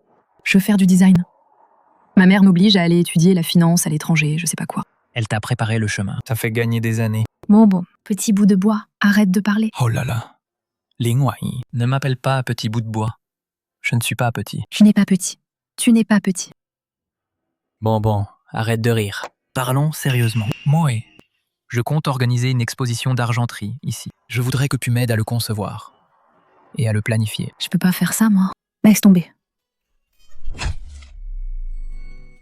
Je veux faire du design. Ma mère m'oblige à aller étudier la finance à l'étranger, je sais pas quoi. Elle t'a préparé le chemin. Ça fait gagner des années. Bon, petit bout de bois, arrête de parler. Oh là là. Ling Wai, ne m'appelle pas petit bout de bois. Je ne suis pas petit. Je n'ai pas petit. Tu n'es pas petit. Bon, arrête de rire. Parlons sérieusement. Moi, je compte organiser une exposition d'argenterie ici. Je voudrais que tu m'aides à le concevoir et à le planifier. Je peux pas faire ça, moi. Laisse tomber.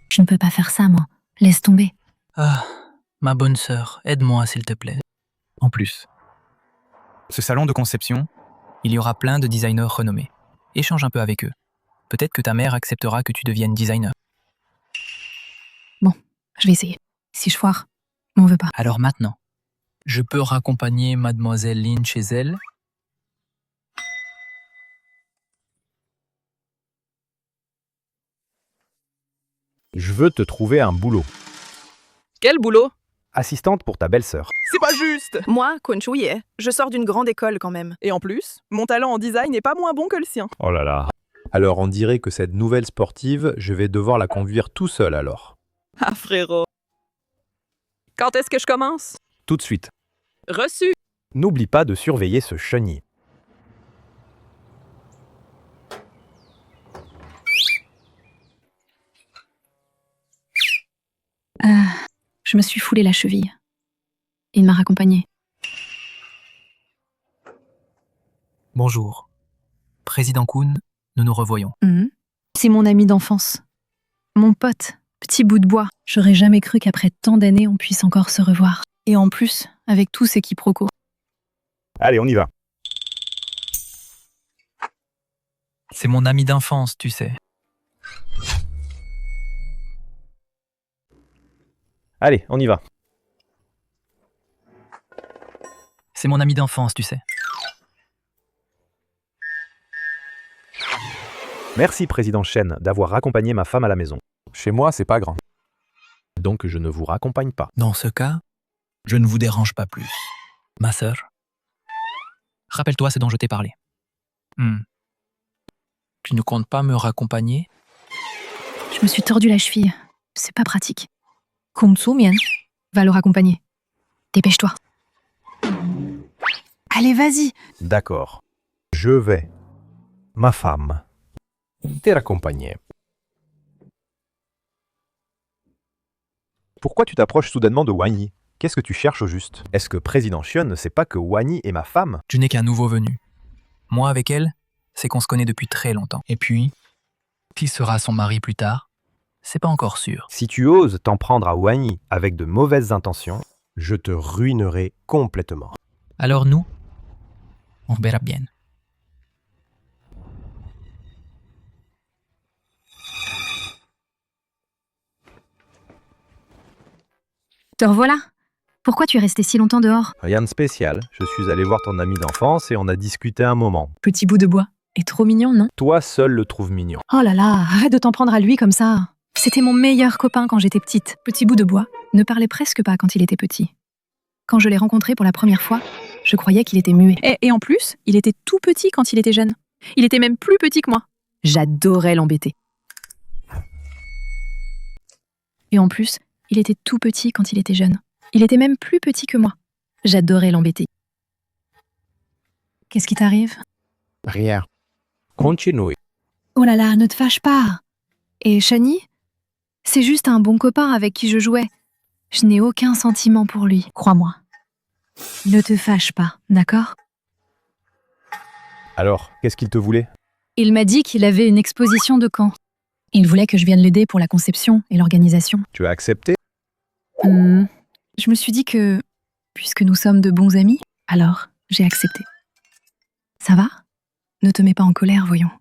Je ne peux pas faire ça, moi. Laisse tomber. Ah, ma bonne sœur, aide-moi s'il te plaît. En plus, ce salon de conception, il y aura plein de designers renommés. Échange un peu avec eux. Peut-être que ta mère acceptera que tu deviennes designer. Bon, je vais essayer. Si je foire, on veut pas. Alors maintenant, je peux raccompagner mademoiselle Lin chez elle? Je veux te trouver un boulot. Quel boulot? Assistante pour ta belle-sœur. C'est pas juste! Moi, Kwon Chou-Ye, je sors d'une grande école quand même. Et en plus, mon talent en design n'est pas moins bon que le sien. Oh là là. Alors on dirait que cette nouvelle sportive, je vais devoir la conduire tout seul alors. Ah frérot. Quand est-ce que je commence? Tout de suite. Reçu! N'oublie pas de surveiller ce chenille. Je me suis foulé la cheville. Il m'a raccompagnée. Bonjour. Président Kun, nous nous revoyons. C'est mon ami d'enfance. Mon pote, petit bout de bois. J'aurais jamais cru qu'après tant d'années, on puisse encore se revoir. Et en plus, avec tous ces quiproquos. Allez, on y va. C'est mon ami d'enfance, tu sais. Allez, on y va. C'est mon ami d'enfance, tu sais. Merci, Président Chen, d'avoir accompagné ma femme à la maison. Chez moi, c'est pas grand. Donc je ne vous raccompagne pas. Dans ce cas, je ne vous dérange pas plus. Ma sœur, rappelle-toi ce dont je t'ai parlé. Tu ne comptes pas me raccompagner? Je me suis tordu la cheville. C'est pas pratique. Kong Tzu-Mian va le raccompagner. Dépêche-toi. Allez, vas-y. D'accord. Je vais, ma femme, te raccompagner. Pourquoi tu t'approches soudainement de Wang Yi? Qu'est-ce que tu cherches au juste? Est-ce que Président Xion ne sait pas que Wang Yi est ma femme? Tu n'es qu'un nouveau venu. Moi, avec elle, c'est qu'on se connaît depuis très longtemps. Et puis, qui sera son mari plus tard? C'est pas encore sûr. Si tu oses t'en prendre à Wang Yi avec de mauvaises intentions, je te ruinerai complètement. Alors nous, on verra bien. Te revoilà. Pourquoi tu es resté si longtemps dehors? Rien de spécial. Je suis allé voir ton ami d'enfance et on a discuté un moment. Petit bout de bois. Et trop mignon, non? Toi seul le trouves mignon. Oh là là, arrête de t'en prendre à lui comme ça. C'était mon meilleur copain quand j'étais petite. Petit bout de bois ne parlait presque pas quand il était petit. Quand je l'ai rencontré pour la première fois, je croyais qu'il était muet. Et en plus, il était tout petit quand il était jeune. Il était même plus petit que moi. J'adorais l'embêter. Et en plus, il était tout petit quand il était jeune. Il était même plus petit que moi. J'adorais l'embêter. Qu'est-ce qui t'arrive? Rien. Continue. Oh là là, ne te fâche pas. Et Shani? C'est juste un bon copain avec qui je jouais. Je n'ai aucun sentiment pour lui, crois-moi. Ne te fâche pas, d'accord? Alors, qu'est-ce qu'il te voulait? Il m'a dit qu'il avait une exposition de camp. Il voulait que je vienne l'aider pour la conception et l'organisation. Tu as accepté? Je me suis dit que, puisque nous sommes de bons amis, alors j'ai accepté. Ça va? Ne te mets pas en colère, voyons.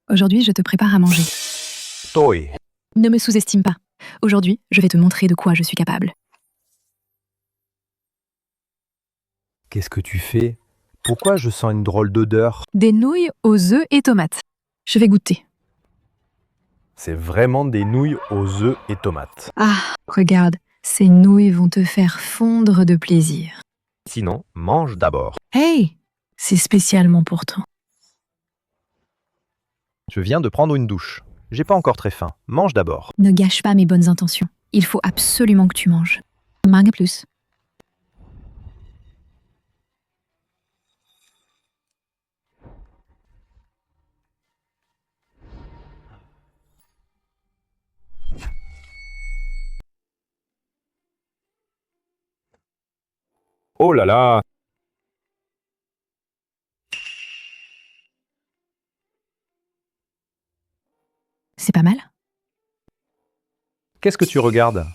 Aujourd'hui, je te prépare à manger. Toi. Ne me sous-estime pas. Aujourd'hui, je vais te montrer de quoi je suis capable. Qu'est-ce que tu fais? Pourquoi je sens une drôle d'odeur? Des nouilles aux œufs et tomates. Je vais goûter. C'est vraiment des nouilles aux œufs et tomates. Ah, regarde, ces nouilles vont te faire fondre de plaisir. Sinon, mange d'abord. Hey, c'est spécialement pour toi. Je viens de prendre une douche. J'ai pas encore très faim. Mange d'abord. Ne gâche pas mes bonnes intentions. Il faut absolument que tu manges. Mange plus. Oh là là! C'est pas mal? Qu'est-ce que tu regardes?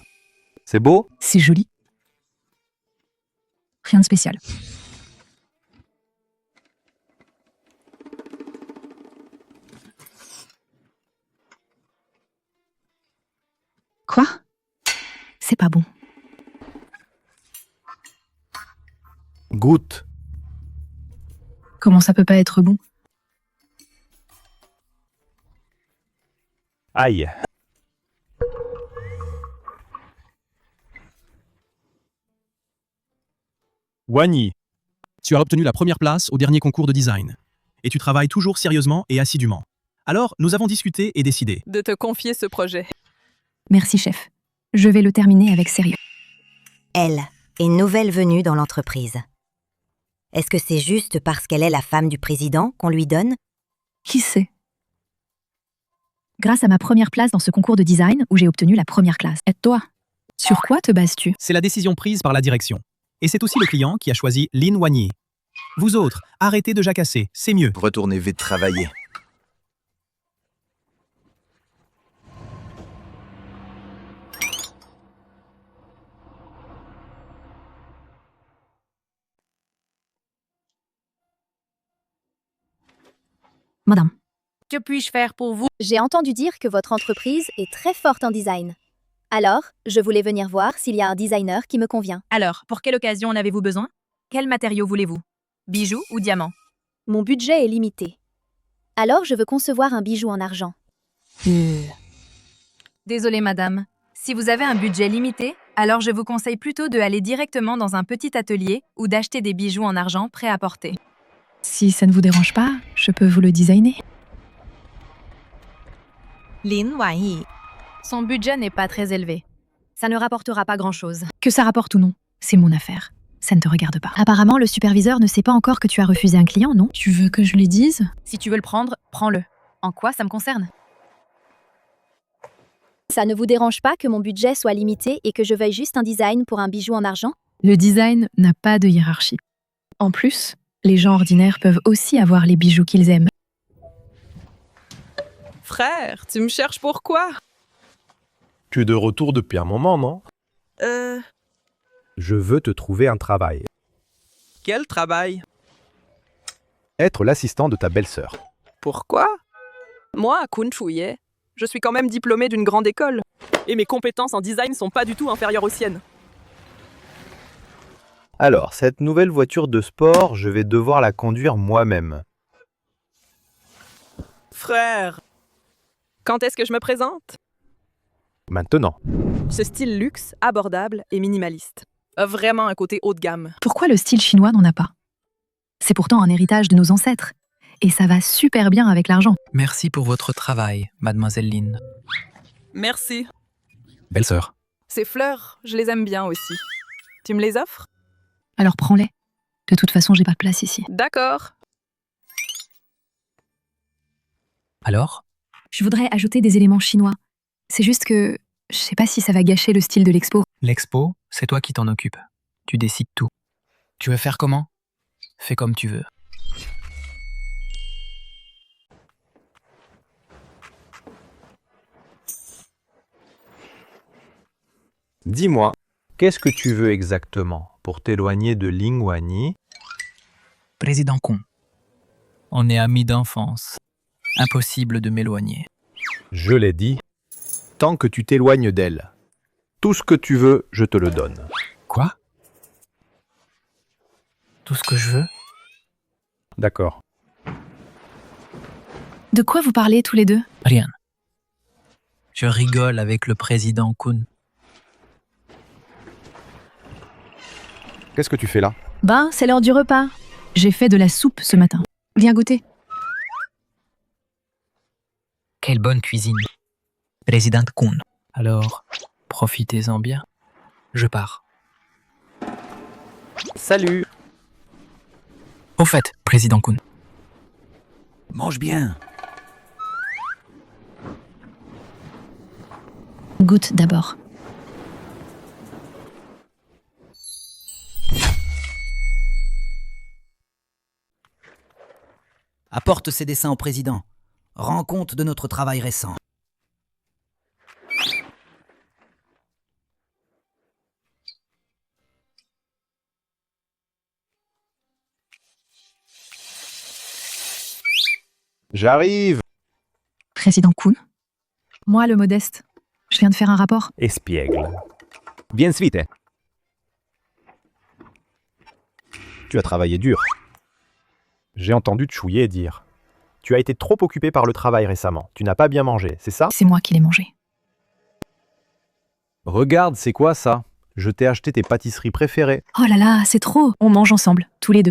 C'est beau? C'est joli. Rien de spécial. Quoi? C'est pas bon. Goûte. Comment ça peut pas être bon? Aïe. Wany, tu as obtenu la première place au dernier concours de design. Et tu travailles toujours sérieusement et assidûment. Alors, nous avons discuté et décidé. De te confier ce projet. Merci, chef. Je vais le terminer avec sérieux. Elle est nouvelle venue dans l'entreprise. Est-ce que c'est juste parce qu'elle est la femme du président qu'on lui donne? Qui sait? Grâce à ma première place dans ce concours de design où j'ai obtenu la première classe. Aide-toi. Sur quoi te bases-tu? C'est la décision prise par la direction. Et c'est aussi le client qui a choisi Lin Wany. Vous autres, arrêtez de jacasser, c'est mieux. Retournez vite travailler. Madame. Que puis-je faire pour vous? J'ai entendu dire que votre entreprise est très forte en design. Alors, je voulais venir voir s'il y a un designer qui me convient. Alors, pour quelle occasion en avez-vous besoin? Quels matériaux voulez-vous? Bijoux ou diamants? Mon budget est limité. Alors, je veux concevoir un bijou en argent. Désolée, madame. Si vous avez un budget limité, alors je vous conseille plutôt de aller directement dans un petit atelier ou d'acheter des bijoux en argent prêts à porter. Si ça ne vous dérange pas, je peux vous le designer. Lin Wany. Son budget n'est pas très élevé. Ça ne rapportera pas grand-chose. Que ça rapporte ou non, c'est mon affaire. Ça ne te regarde pas. Apparemment, le superviseur ne sait pas encore que tu as refusé un client, non? Tu veux que je lui dise? Si tu veux le prendre, prends-le. En quoi ça me concerne? Ça ne vous dérange pas que mon budget soit limité et que je veuille juste un design pour un bijou en argent? Le design n'a pas de hiérarchie. En plus, les gens ordinaires peuvent aussi avoir les bijoux qu'ils aiment. Frère, tu me cherches pourquoi? Tu es de retour depuis un moment, non? Je veux te trouver un travail. Quel travail? Être l'assistant de ta belle-sœur. Pourquoi? Moi, Kun Chu-ye, je suis quand même diplômée d'une grande école. Et mes compétences en design sont pas du tout inférieures aux siennes. Alors, cette nouvelle voiture de sport, je vais devoir la conduire moi-même. Frère, quand est-ce que je me présente? Maintenant. Ce style luxe, abordable et minimaliste a vraiment un côté haut de gamme. Pourquoi le style chinois n'en a pas? C'est pourtant un héritage de nos ancêtres. Et ça va super bien avec l'argent. Merci pour votre travail, mademoiselle Lin. Merci. Belle-sœur. Ces fleurs, je les aime bien aussi. Tu me les offres? Alors prends-les. De toute façon, j'ai pas de place ici. D'accord. Alors? Je voudrais ajouter des éléments chinois. C'est juste que je sais pas si ça va gâcher le style de l'expo. L'expo, c'est toi qui t'en occupes. Tu décides tout. Tu veux faire comment? Fais comme tu veux. Dis-moi, qu'est-ce que tu veux exactement pour t'éloigner de Lin Wany? Président Kun. On est amis d'enfance. Impossible de m'éloigner. Je l'ai dit, tant que tu t'éloignes d'elle. Tout ce que tu veux, je te le donne. Quoi? Tout ce que je veux? D'accord. De quoi vous parlez tous les deux? Rien. Je rigole avec le président Kun. Qu'est-ce que tu fais là? Ben, c'est l'heure du repas. J'ai fait de la soupe ce matin. Viens goûter. Quelle bonne cuisine. Présidente Kun. Alors, profitez-en bien. Je pars. Salut. Au fait, Président Kun. Mange bien. Goûte d'abord. Apporte ces dessins au président. Rends compte de notre travail récent. J'arrive. Président Kun. Moi, le modeste. Je viens de faire un rapport. Espiègle. Bien suite. Tu as travaillé dur. J'ai entendu Chouye dire. Tu as été trop occupé par le travail récemment. Tu n'as pas bien mangé, c'est ça? C'est moi qui l'ai mangé. Regarde, c'est quoi ça? Je t'ai acheté tes pâtisseries préférées. Oh là là, c'est trop. On mange ensemble, tous les deux.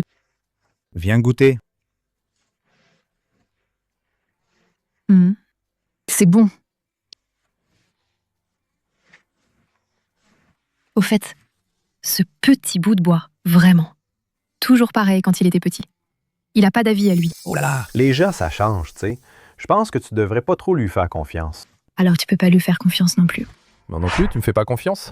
Viens goûter. C'est bon. Au fait, ce petit bout de bois, vraiment. Toujours pareil quand il était petit. Il a pas d'avis à lui. Oh là là. Les gens, ça change, tu sais. Je pense que tu devrais pas trop lui faire confiance. Alors tu peux pas lui faire confiance non plus. Moi non plus, tu me fais pas confiance?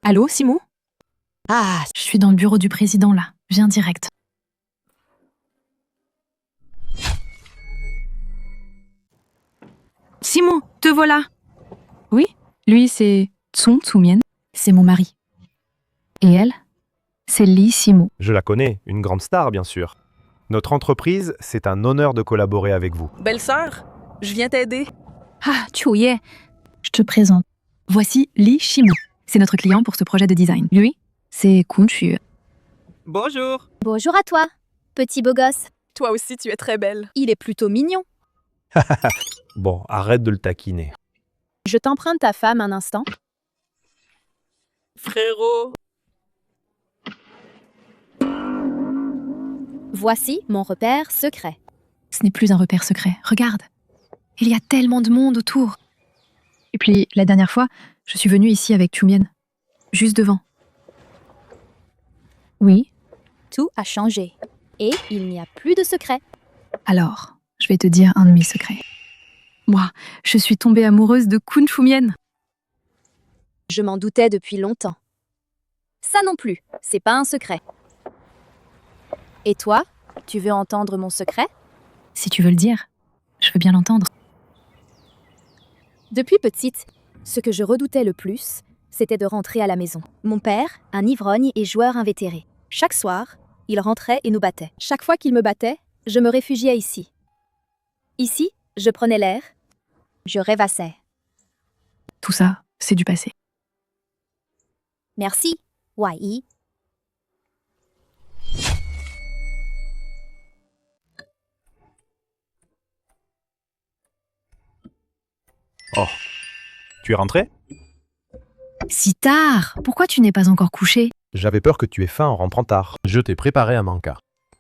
Allô, Simon? Ah, je suis dans le bureau du président là. Viens direct. Simon, te voilà. Oui, lui c'est Tsung Tsu-mien. C'est mon mari. Et elle, c'est Lee Simo. Je la connais, une grande star, bien sûr. Notre entreprise, c'est un honneur de collaborer avec vous. Belle-sœur, je viens t'aider. Ah, Chouye. Je te présente. Voici Lee Simo. C'est notre client pour ce projet de design. Lui, c'est Kun Chu. Bonjour. Bonjour à toi, petit beau gosse. Toi aussi, tu es très belle. Il est plutôt mignon. Bon, arrête de le taquiner. Je t'emprunte ta femme un instant. Frérot. Voici mon repère secret. Ce n'est plus un repère secret. Regarde. Il y a tellement de monde autour. Et puis, la dernière fois, je suis venue ici avec Chumien. Juste devant. Oui. Tout a changé. Et il n'y a plus de secret. Alors, je vais te dire un de mes secrets. Moi, je suis tombée amoureuse de Kun Chumien. Je m'en doutais depuis longtemps. Ça non plus, c'est pas un secret. Et toi, tu veux entendre mon secret? Si tu veux le dire, je veux bien l'entendre. Depuis petite, ce que je redoutais le plus, c'était de rentrer à la maison. Mon père, un ivrogne et joueur invétéré. Chaque soir, il rentrait et nous battait. Chaque fois qu'il me battait, je me réfugiais ici. Ici, je prenais l'air, je rêvassais. Tout ça, c'est du passé. Merci, Wai. Oh, tu es rentré? Si tard! Pourquoi tu n'es pas encore couché? J'avais peur que tu aies faim en rentrant tard. Je t'ai préparé un manca.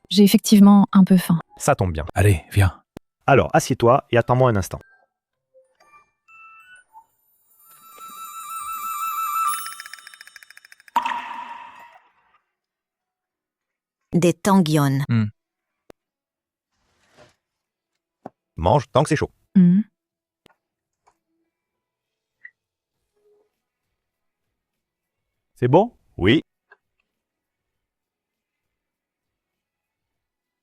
J'ai effectivement un peu faim. Ça tombe bien. Allez, viens. Alors, assieds-toi et attends-moi un instant. Des tangyon. Mange tant que c'est chaud. C'est bon? Oui.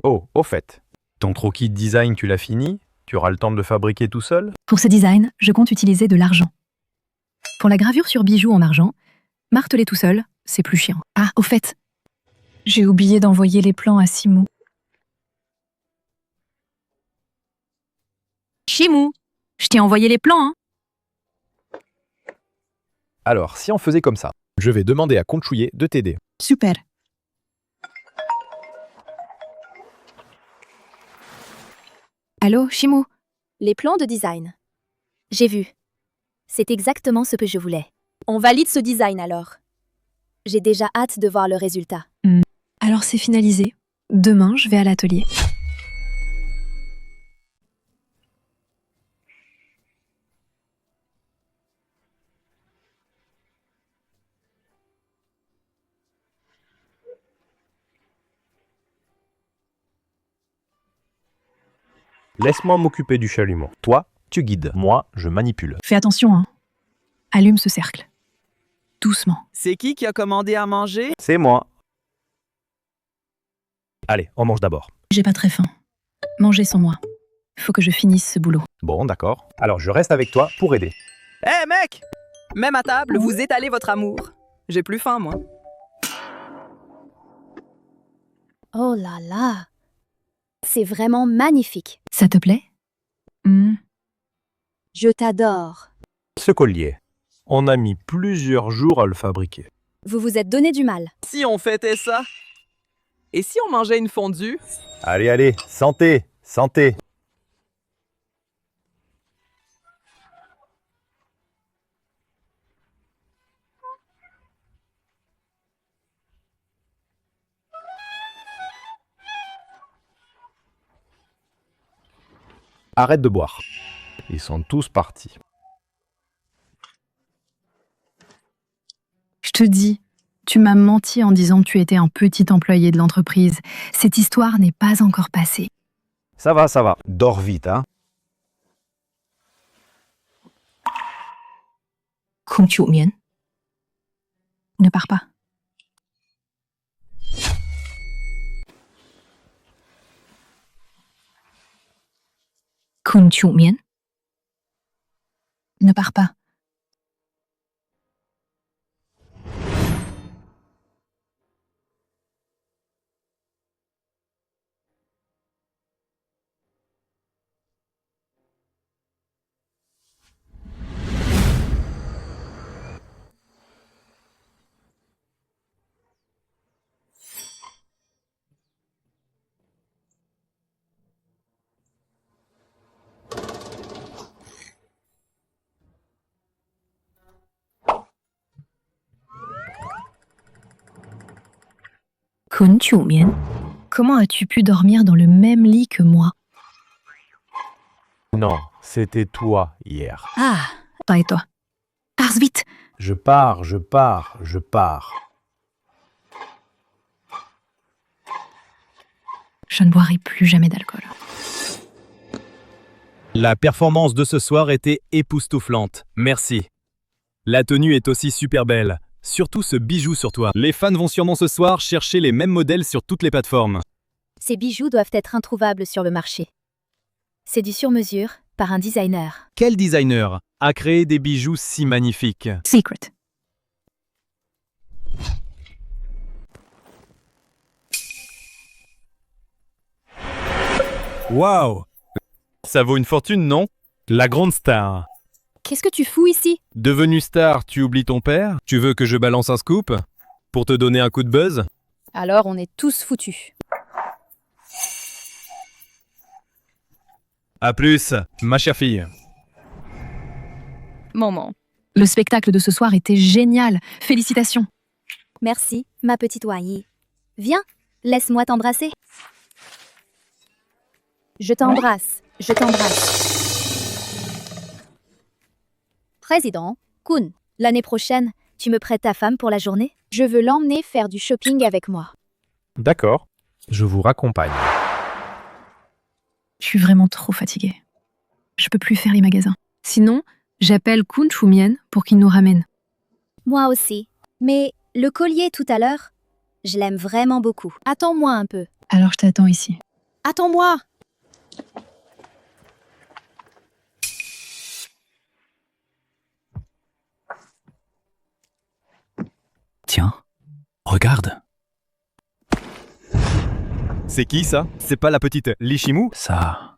Oh, au fait, ton troquis de design, tu l'as fini? Tu auras le temps de le fabriquer tout seul? Pour ce design, je compte utiliser de l'argent. Pour la gravure sur bijoux en argent, marteler tout seul, c'est plus chiant. Ah, au fait, j'ai oublié d'envoyer les plans à Simou. Simou, je t'ai envoyé les plans, hein? Alors, si on faisait comme ça, je vais demander à Conchouye de t'aider. Super. Allô, Simou? Les plans de design. J'ai vu. C'est exactement ce que je voulais. On valide ce design alors. J'ai déjà hâte de voir le résultat. Alors c'est finalisé. Demain, je vais à l'atelier. Laisse-moi m'occuper du chalumeau. Toi, tu guides. Moi, je manipule. Fais attention, hein. Allume ce cercle. Doucement. C'est qui a commandé à manger? C'est moi. Allez, on mange d'abord. J'ai pas très faim. Mangez sans moi. Faut que je finisse ce boulot. Bon, d'accord. Alors, je reste avec toi pour aider. Hé mec! Même à table, vous étalez votre amour. J'ai plus faim, moi. Oh là là! C'est vraiment magnifique. Ça te plaît? Je t'adore. Ce collier, on a mis plusieurs jours à le fabriquer. Vous vous êtes donné du mal. Si on fêtait ça? Et si on mangeait une fondue? Allez, allez, santé, santé. Arrête de boire. Ils sont tous partis. Je te dis, tu m'as menti en disant que tu étais un petit employé de l'entreprise. Cette histoire n'est pas encore passée. Ça va, ça va. Dors vite, hein. Không chịu miến. Ne pars pas. Không chịu miến. Ne pars pas. Không chịu miến. Comment as-tu pu dormir dans le même lit que moi? Non, c'était toi hier. Ah, toi et toi. Pars vite. Je pars, je pars, je pars. Je ne boirai plus jamais d'alcool. La performance de ce soir était époustouflante. Merci. La tenue est aussi super belle. Surtout ce bijou sur toi. Les fans vont sûrement ce soir chercher les mêmes modèles sur toutes les plateformes. Ces bijoux doivent être introuvables sur le marché. C'est du sur-mesure par un designer. Quel designer a créé des bijoux si magnifiques? Secret. Waouh! Ça vaut une fortune, non? La grande star. Qu'est-ce que tu fous ici? Devenue star, tu oublies ton père? Tu veux que je balance un scoop? Pour te donner un coup de buzz? Alors on est tous foutus. À plus, ma chère fille. Maman. Le spectacle de ce soir était génial. Félicitations. Merci, ma petite Wai. Viens, laisse-moi t'embrasser. Je t'embrasse, je t'embrasse. Président, Kun, l'année prochaine, tu me prêtes ta femme pour la journée? Je veux l'emmener faire du shopping avec moi. D'accord, je vous raccompagne. Je suis vraiment trop fatiguée. Je peux plus faire les magasins. Sinon, j'appelle Kun Chumien pour qu'il nous ramène. Moi aussi. Mais le collier tout à l'heure, je l'aime vraiment beaucoup. Attends-moi un peu. Alors je t'attends ici. Attends-moi! Tiens, regarde. C'est qui ça? C'est pas la petite Lishimu? Ça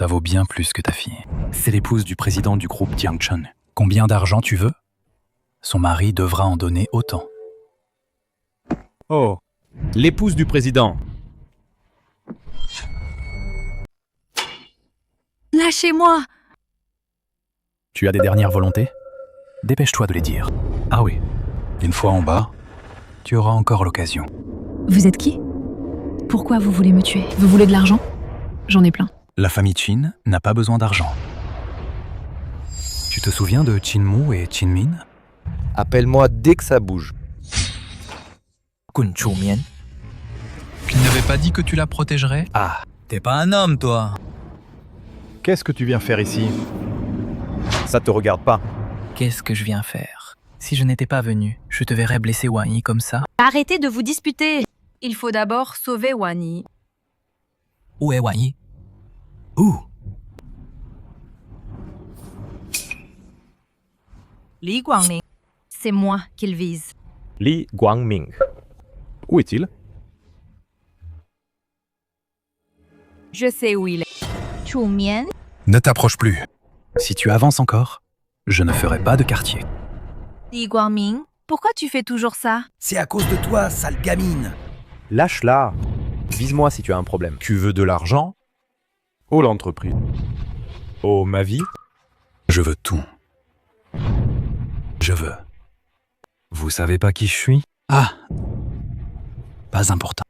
vaut bien plus que ta fille. C'est l'épouse du président du groupe Jiangchun. Combien d'argent tu veux? Son mari devra en donner autant. Oh, l'épouse du président. Lâche Lâchez-moi! Tu as des dernières volontés? Dépêche-toi de les dire. Ah oui, une fois en bas, tu auras encore l'occasion. Vous êtes qui? Pourquoi vous voulez me tuer? Vous voulez de l'argent? J'en ai plein. La famille Qin n'a pas besoin d'argent. Tu te souviens de Qin Mu et Qin Min? Appelle-moi dès que ça bouge. Kun Chu Mian. Tu n'avais pas dit que tu la protégerais? Ah, t'es pas un homme, toi. Qu'est-ce que tu viens faire ici? Ça te regarde pas. Qu'est-ce que je viens faire? Si je n'étais pas venu, je te verrais blesser Wang Yi comme ça. Arrêtez de vous disputer. Il faut d'abord sauver Wang Yi. Où est Wang Yi? Où? Li Guangming. C'est moi qu'il vise. Li Guangming. Où est-il? Je sais où il est. Chu Mian? Ne t'approche plus. Si tu avances encore, je ne ferai pas de quartier. Li Guangming, pourquoi tu fais toujours ça? C'est à cause de toi, sale gamine. Lâche-la. Vise-moi si tu as un problème. Tu veux de l'argent? Oh l'entreprise. Oh ma vie? Je veux tout. Je veux. Vous savez pas qui je suis? Ah! Pas important.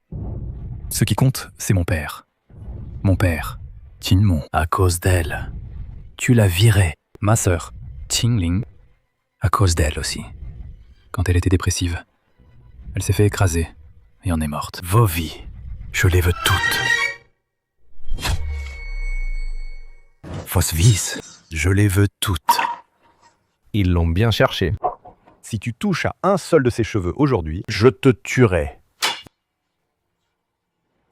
Ce qui compte, c'est mon père. Mon père, Qin Mu. À cause d'elle, tu l'as virée. Ma sœur, Qin Ling, à cause d'elle aussi. Quand elle était dépressive, elle s'est fait écraser et en est morte. Vos vies, je les veux toutes. Vos vies, je les veux toutes. Ils l'ont bien cherché. Si tu touches à un seul de ses cheveux aujourd'hui, je te tuerai.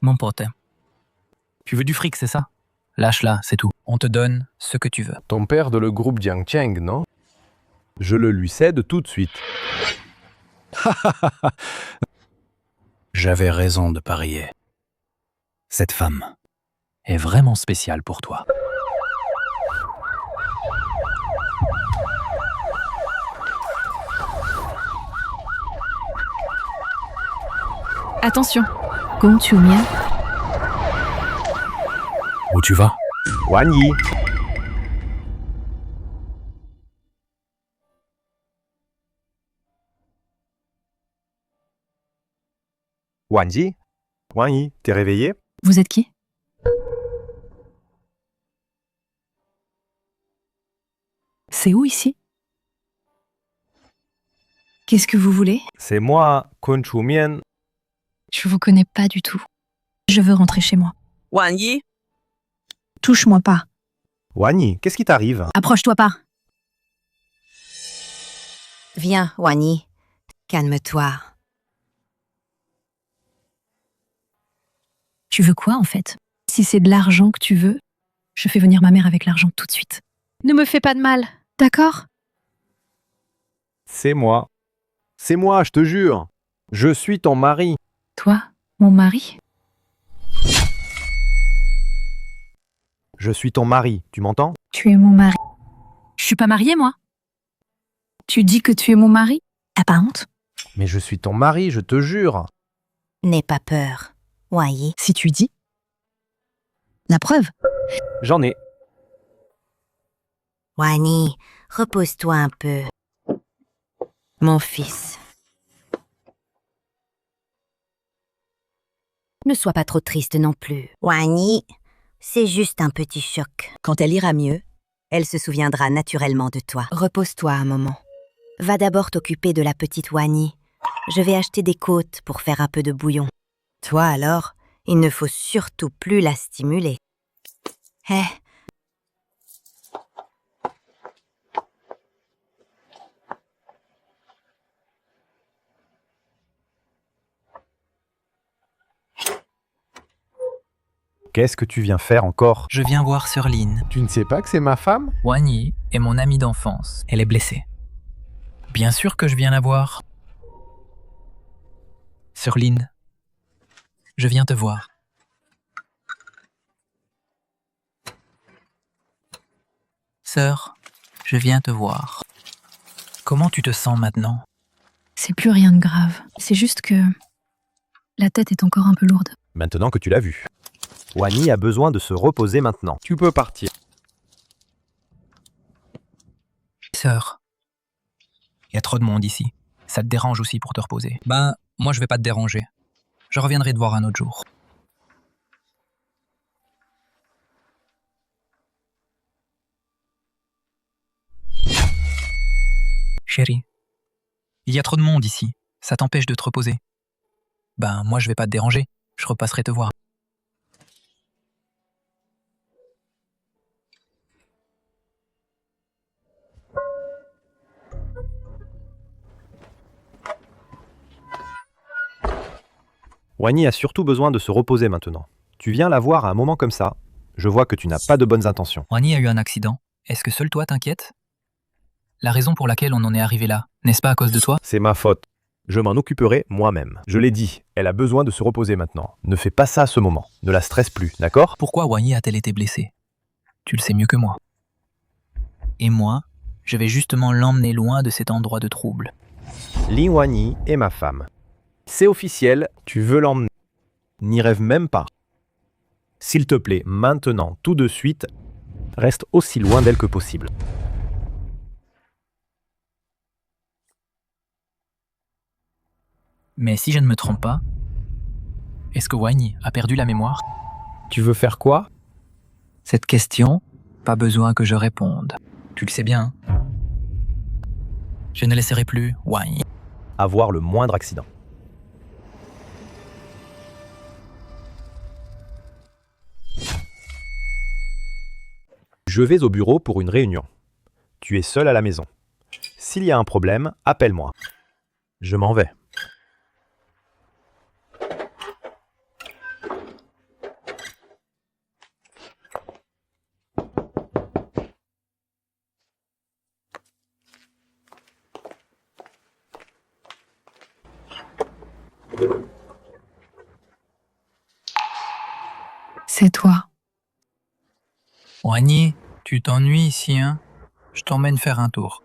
Mon pote, tu veux du fric, c'est ça? Lâche-la, c'est tout. On te donne ce que tu veux. Ton père de le groupe Jiangcheng, non? Je le lui cède tout de suite. J'avais raison de parier. Cette femme est vraiment spéciale pour toi. Attention. Gong Chu Mian. Où tu vas? Wang Yi. Wang Yi? Wang Yi, t'es réveillé? Vous êtes qui? C'est où ici? Qu'est-ce que vous voulez? C'est moi, Kun Chu Mian. Je vous connais pas du tout. Je veux rentrer chez moi. Wang Yi? Touche-moi pas. Wang Yi, qu'est-ce qui t'arrive? Approche-toi pas. Viens, Wang Yi. Calme-toi. Tu veux quoi en fait? Si c'est de l'argent que tu veux, je fais venir ma mère avec l'argent tout de suite. Ne me fais pas de mal, d'accord? C'est moi. C'est moi, je te jure. Je suis ton mari. Toi, mon mari? Je suis ton mari, tu m'entends? Tu es mon mari. Je suis pas mariée, moi. Tu dis que tu es mon mari? T'as pas honte? Mais je suis ton mari, je te jure. N'aie pas peur, Wang Yi. Si tu dis. La preuve? J'en ai. Wang Yi, repose-toi un peu. Mon fils. Ne sois pas trop triste non plus. Wang Yi, c'est juste un petit choc. Quand elle ira mieux, elle se souviendra naturellement de toi. Repose-toi un moment. Va d'abord t'occuper de la petite Wang Yi. Je vais acheter des côtes pour faire un peu de bouillon. Toi alors, il ne faut surtout plus la stimuler. Hé. Qu'est-ce que tu viens faire encore? Je viens voir Sœur Lin. Tu ne sais pas que c'est ma femme? Wang Yi est mon amie d'enfance. Elle est blessée. Bien sûr que je viens la voir. Sœur Lin, je viens te voir. Sœur, je viens te voir. Comment tu te sens maintenant? C'est plus rien de grave. C'est juste que la tête est encore un peu lourde. Maintenant que tu l'as vu. Wang Yi a besoin de se reposer maintenant. Tu peux partir. Professeur, il y a trop de monde ici. Ça te dérange aussi pour te reposer. Ben, moi je vais pas te déranger. Je reviendrai te voir un autre jour. Chérie, il y a trop de monde ici. Ça t'empêche de te reposer. Ben, moi je vais pas te déranger. Je repasserai te voir. Wani a surtout besoin de se reposer maintenant. Tu viens la voir à un moment comme ça. Je vois que tu n'as pas de bonnes intentions. Wani a eu un accident. Est-ce que seul toi t'inquiètes? La raison pour laquelle on en est arrivé là, n'est-ce pas à cause de toi? C'est ma faute. Je m'en occuperai moi-même. Je l'ai dit, elle a besoin de se reposer maintenant. Ne fais pas ça à ce moment. Ne la stresse plus, d'accord? Pourquoi Wani a-t-elle été blessée? Tu le sais mieux que moi. Et moi, je vais justement l'emmener loin de cet endroit de trouble. Lin Wani est ma femme. C'est officiel, tu veux l'emmener. N'y rêve même pas. S'il te plaît, maintenant, tout de suite, reste aussi loin d'elle que possible. Mais si je ne me trompe pas, est-ce que Wani a perdu la mémoire? Tu veux faire quoi? Cette question, pas besoin que je réponde. Tu le sais bien. Je ne laisserai plus Wani avoir le moindre accident. Je vais au bureau pour une réunion. Tu es seul à la maison. S'il y a un problème, appelle-moi. Je m'en vais. C'est toi. Wani, tu t'ennuies ici, hein? Je t'emmène faire un tour.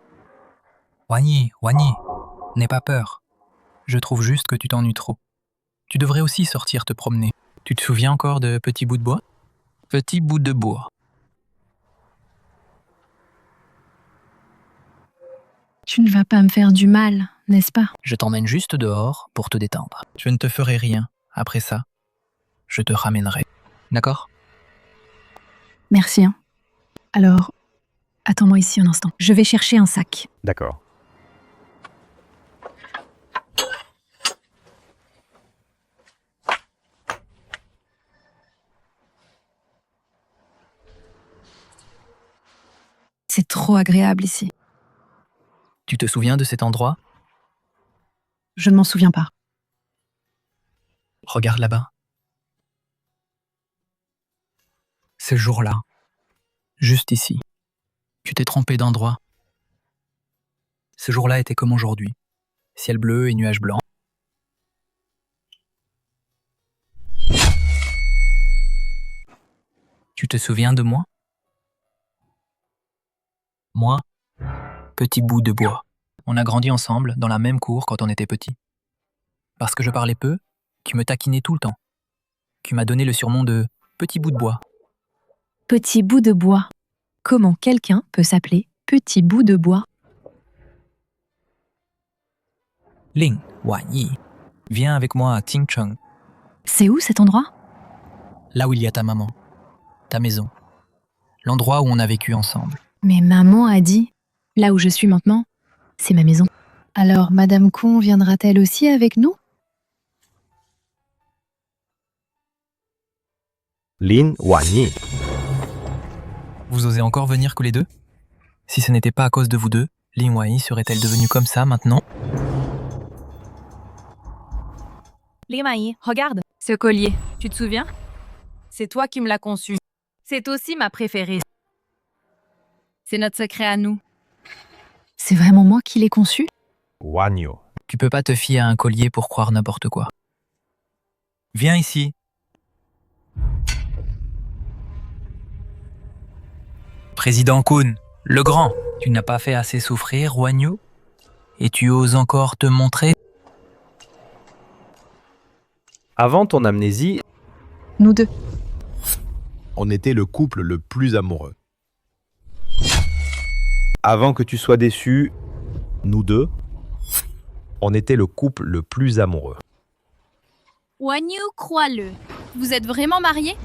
Wani, n'aie pas peur. Je trouve juste que tu t'ennuies trop. Tu devrais aussi sortir te promener. Tu te souviens encore de Petit Bout de Bois? Petit Bout de Bois. Tu ne vas pas me faire du mal, n'est-ce pas? Je t'emmène juste dehors pour te détendre. Je ne te ferai rien. Après ça, je te ramènerai. D'accord? Merci. Hein. Alors, attends-moi ici un instant. Je vais chercher un sac. D'accord. C'est trop agréable ici. Tu te souviens de cet endroit? Je ne m'en souviens pas. Regarde là-bas. Ce jour-là, juste ici, tu t'es trompé d'endroit. Ce jour-là était comme aujourd'hui. Ciel bleu et nuages blancs. Tu te souviens de moi? Moi, Petit Bout de Bois. On a grandi ensemble dans la même cour quand on était petits. Parce que je parlais peu, tu me taquinais tout le temps. Tu m'as donné le surnom de Petit Bout de Bois. Petit Bout de Bois. Comment quelqu'un peut s'appeler Petit Bout de Bois? Lin Wani, viens avec moi à Tingcheng. C'est où cet endroit? Là où il y a ta maman, ta maison, l'endroit où on a vécu ensemble. Mais maman a dit, là où je suis maintenant, c'est ma maison. Alors Madame Kong viendra-t-elle aussi avec nous? Lin Wani. Vous osez encore venir que les deux? Si ce n'était pas à cause de vous deux, Lin Wani serait-elle devenue comme ça maintenant? Lin Wani, regarde, ce collier, tu te souviens? C'est toi qui me l'as conçu. C'est aussi ma préférée. C'est notre secret à nous. C'est vraiment moi qui l'ai conçu? Wanyo. Tu peux pas te fier à un collier pour croire n'importe quoi. Viens ici. Président Kun, le grand, tu n'as pas fait assez souffrir, Wanyo? Et tu oses encore te montrer? Avant ton amnésie, Nous deux. On était le couple le plus amoureux. Avant que tu sois déçu, nous deux, on était le couple le plus amoureux. Wanyu, crois-le. Vous êtes vraiment mariés?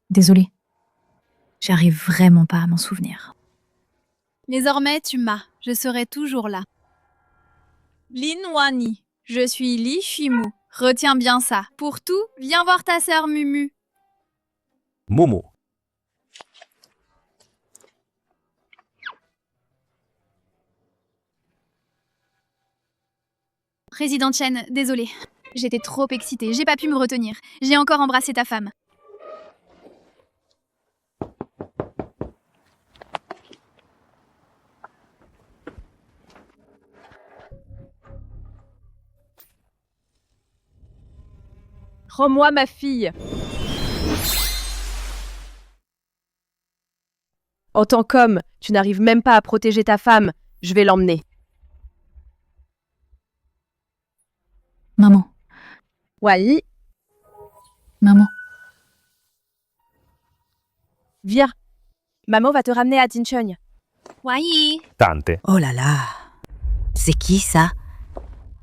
Désolée. J'arrive vraiment pas à m'en souvenir. Désormais, tu m'as. Je serai toujours là. Lin Wani, je suis Li Shimu. Retiens bien ça. Pour tout, viens voir ta sœur Mumu. Momo. Président Chen, désolée. J'étais trop excitée, j'ai pas pu me retenir. J'ai encore embrassé ta femme. Rends-moi ma fille. En tant qu'homme, tu n'arrives même pas à protéger ta femme. Je vais l'emmener. Maman. Oui. Maman. Viens. Maman va te ramener à Jincheng. Oui. Tante. Oh là là. C'est qui ça?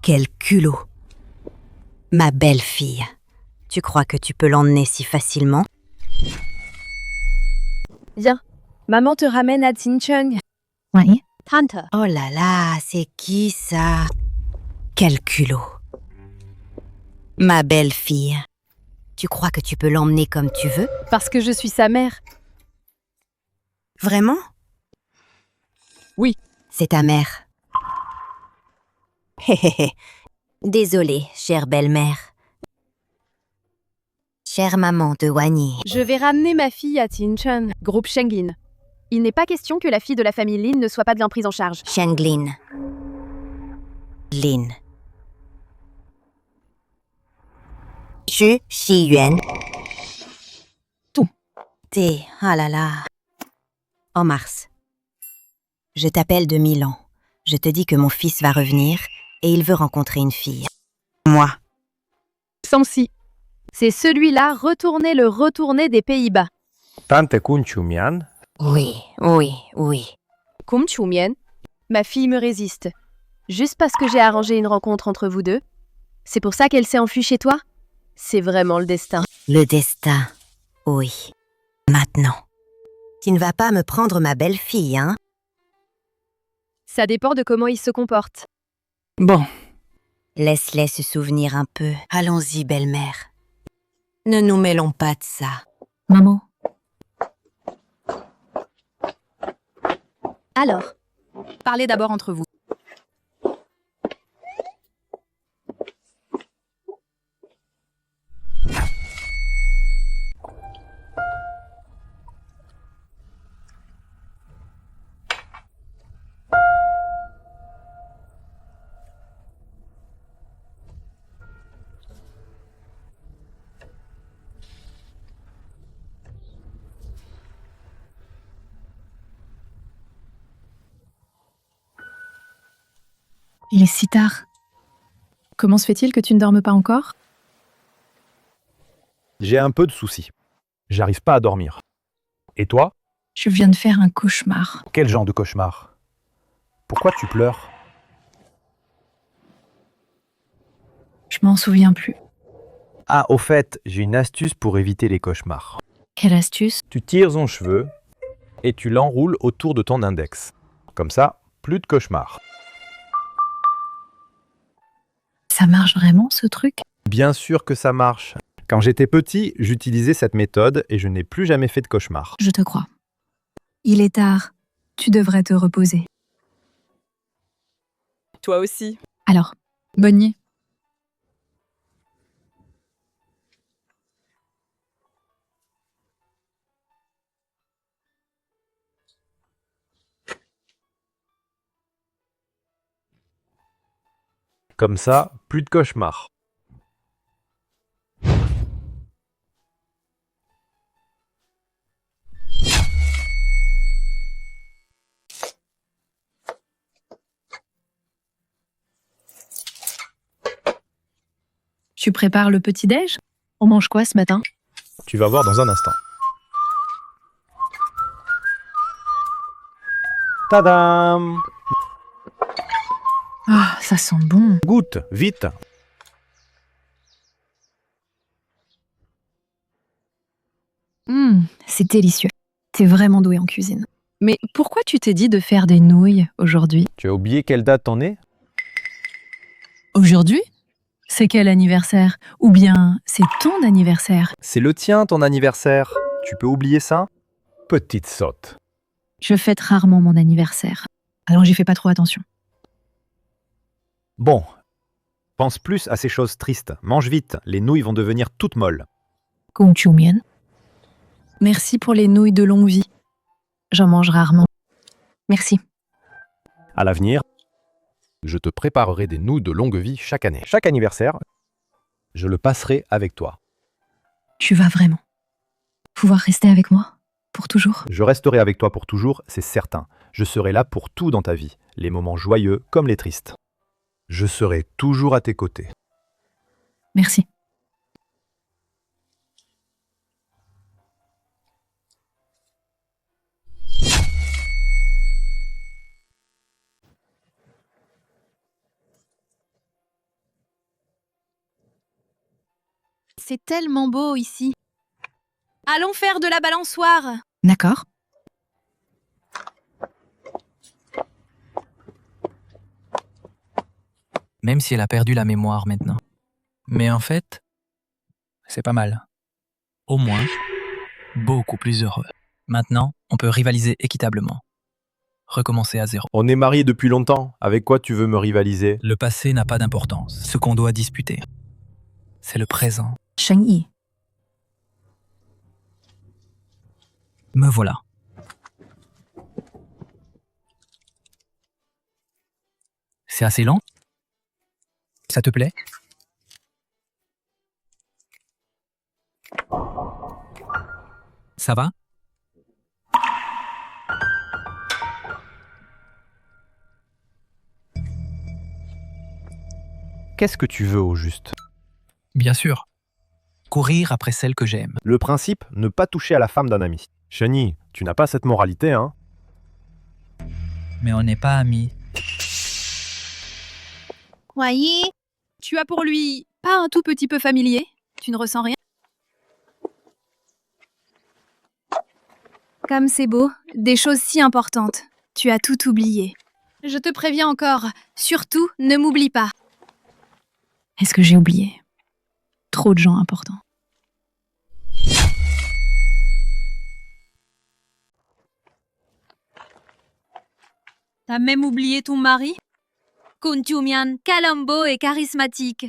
Quel culot. Ma belle-fille. Tu crois que tu peux l'emmener si facilement? Viens. Maman te ramène à Jincheng. Oui. Tante. Oh là là, c'est qui ça? Quel culot. Ma belle-fille. Tu crois que tu peux l'emmener comme tu veux? Parce que je suis sa mère. Vraiment? Oui. C'est ta mère. Hé hé hé. Désolée, chère belle-mère. Chère maman de Wani. Je vais ramener ma fille à Jincheng, groupe Shenglin. Il n'est pas question que la fille de la famille Lin ne soit pas bien prise en charge. Shenglin. Lin. Xu Xiyuan. Tout. T'es, oh là là. En mars. Je t'appelle de Milan. Je te dis que mon fils va revenir et il veut rencontrer une fille. Moi. Samsi. C'est celui-là, retourné des Pays-Bas. Tante Kunchumian. Oui, oui, oui. Kum Chumien, ma fille me résiste. Juste parce que j'ai arrangé une rencontre entre vous deux. C'est pour ça qu'elle s'est enfuie chez toi? C'est vraiment le destin. Le destin, oui. Maintenant. Tu ne vas pas me prendre ma belle-fille, hein? Ça dépend de comment il se comporte. Bon. Laisse-les se souvenir un peu. Allons-y, belle-mère. Ne nous mêlons pas de ça. Maman. Alors, parlez d'abord entre vous. Il est si tard. Comment se fait-il que tu ne dormes pas encore? J'ai un peu de soucis. J'arrive pas à dormir. Et toi? Je viens de faire un cauchemar. Quel genre de cauchemar? Pourquoi tu pleures? Je m'en souviens plus. Ah, au fait, j'ai une astuce pour éviter les cauchemars. Quelle astuce? Tu tires ton cheveu et tu l'enroules autour de ton index. Comme ça, plus de cauchemars. Ça marche vraiment, ce truc? Bien sûr que ça marche. Quand j'étais petit, j'utilisais cette méthode et je n'ai plus jamais fait de cauchemar. Je te crois. Il est tard. Tu devrais te reposer. Toi aussi. Alors, bonne nuit. Comme ça, plus de cauchemars. Tu prépares le petit-déj? On mange quoi ce matin? Tu vas voir dans un instant. Tadam! Ah, ça sent bon. Goûte, vite! C'est délicieux. T'es vraiment doué en cuisine. Mais pourquoi tu t'es dit de faire des nouilles aujourd'hui? Tu as oublié quelle date t'en es? Aujourd'hui? C'est quel anniversaire? Ou bien c'est ton anniversaire? C'est le tien, ton anniversaire. Tu peux oublier ça? Petite sotte. Je fête rarement mon anniversaire. Alors j'y fais pas trop attention. Bon. Pense plus à ces choses tristes. Mange vite, les nouilles vont devenir toutes molles. Gongchumian. Merci pour les nouilles de longue vie. J'en mange rarement. Merci. À l'avenir, je te préparerai des nouilles de longue vie chaque année. Chaque anniversaire, je le passerai avec toi. Tu vas vraiment pouvoir rester avec moi pour toujours? Je resterai avec toi pour toujours, c'est certain. Je serai là pour tout dans ta vie, les moments joyeux comme les tristes. Je serai toujours à tes côtés. Merci. C'est tellement beau ici. Allons faire de la balançoire. D'accord. Même si elle a perdu la mémoire maintenant. Mais en fait, c'est pas mal. Au moins, beaucoup plus heureux. Maintenant, on peut rivaliser équitablement. Recommencer à zéro. On est mariés depuis longtemps. Avec quoi tu veux me rivaliser? Le passé n'a pas d'importance. Ce qu'on doit disputer, c'est le présent. Sheng-Yi. Me voilà. C'est assez long? Ça te plaît? Ça va? Qu'est-ce que tu veux au juste? Bien sûr. Courir après celle que j'aime. Le principe, ne pas toucher à la femme d'un ami. Shani, tu n'as pas cette moralité, hein? Mais on n'est pas amis. Voyez, tu as pour lui pas un tout petit peu familier? Tu ne ressens rien? Comme c'est beau, des choses si importantes. Tu as tout oublié. Je te préviens encore, surtout ne m'oublie pas. Est-ce que j'ai oublié? Trop de gens importants. T'as même oublié ton mari? Kuntumian, Kalambo et charismatique.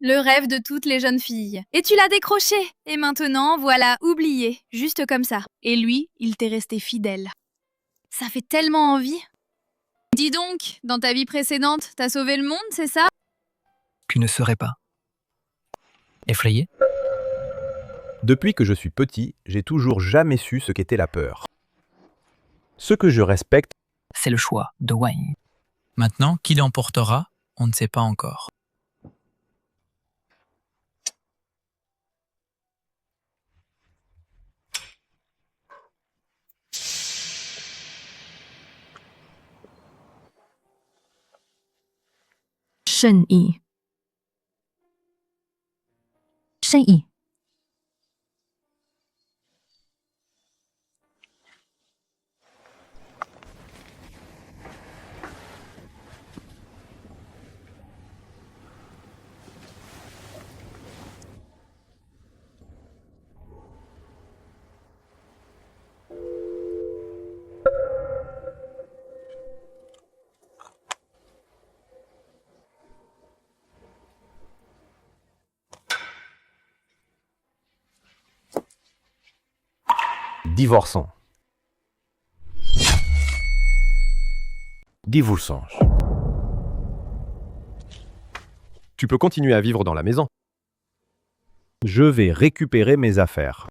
Le rêve de toutes les jeunes filles. Et tu l'as décroché. Et maintenant, voilà, oublié. Juste comme ça. Et lui, il t'est resté fidèle. Ça fait tellement envie. Dis donc, dans ta vie précédente, t'as sauvé le monde, c'est ça? Tu ne serais pas. Effrayé? Depuis que je suis petit, j'ai toujours jamais su ce qu'était la peur. Ce que je respecte, c'est le choix de Wayne. Maintenant, qui l'emportera, on ne sait pas encore. Sheng-Yi. Sheng-Yi. divorçons. Divorçons. Tu peux continuer à vivre dans la maison. Je vais récupérer mes affaires.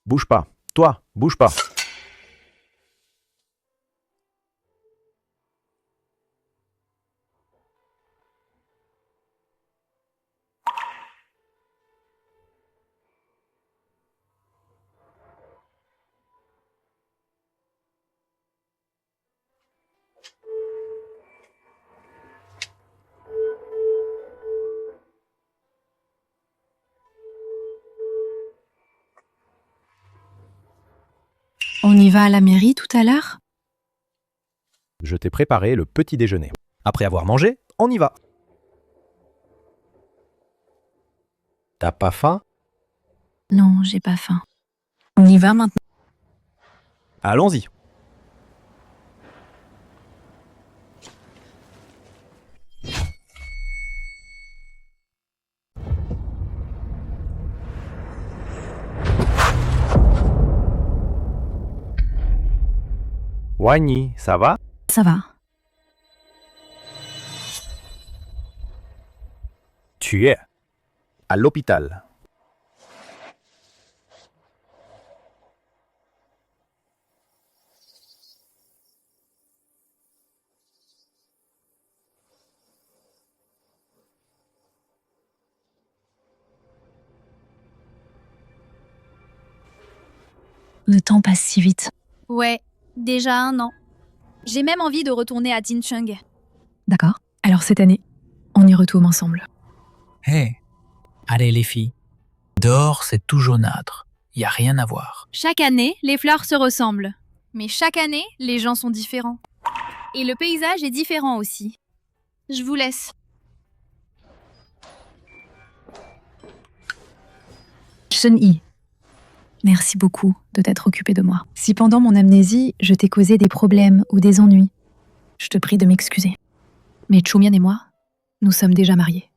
Bouge pas. Toi, bouge pas. On y va à la mairie tout à l'heure? Je t'ai préparé le petit déjeuner. Après avoir mangé, on y va. T'as pas faim? Non, j'ai pas faim. On y va maintenant? Allons-y. Wani, ça va? Ça va. Tu es à l'hôpital. Le temps passe si vite. Ouais, déjà 1 an. J'ai même envie de retourner à Jincheng. D'accord. Alors cette année, on y retourne ensemble. Hé, allez les filles. Dehors, c'est tout jaunâtre. Y a rien à voir. Chaque année, les fleurs se ressemblent. Mais chaque année, les gens sont différents. Et le paysage est différent aussi. Je vous laisse. Chun-Yi, merci beaucoup de t'être occupé de moi. Si pendant mon amnésie, je t'ai causé des problèmes ou des ennuis, je te prie de m'excuser. Mais Chumian et moi, nous sommes déjà mariés.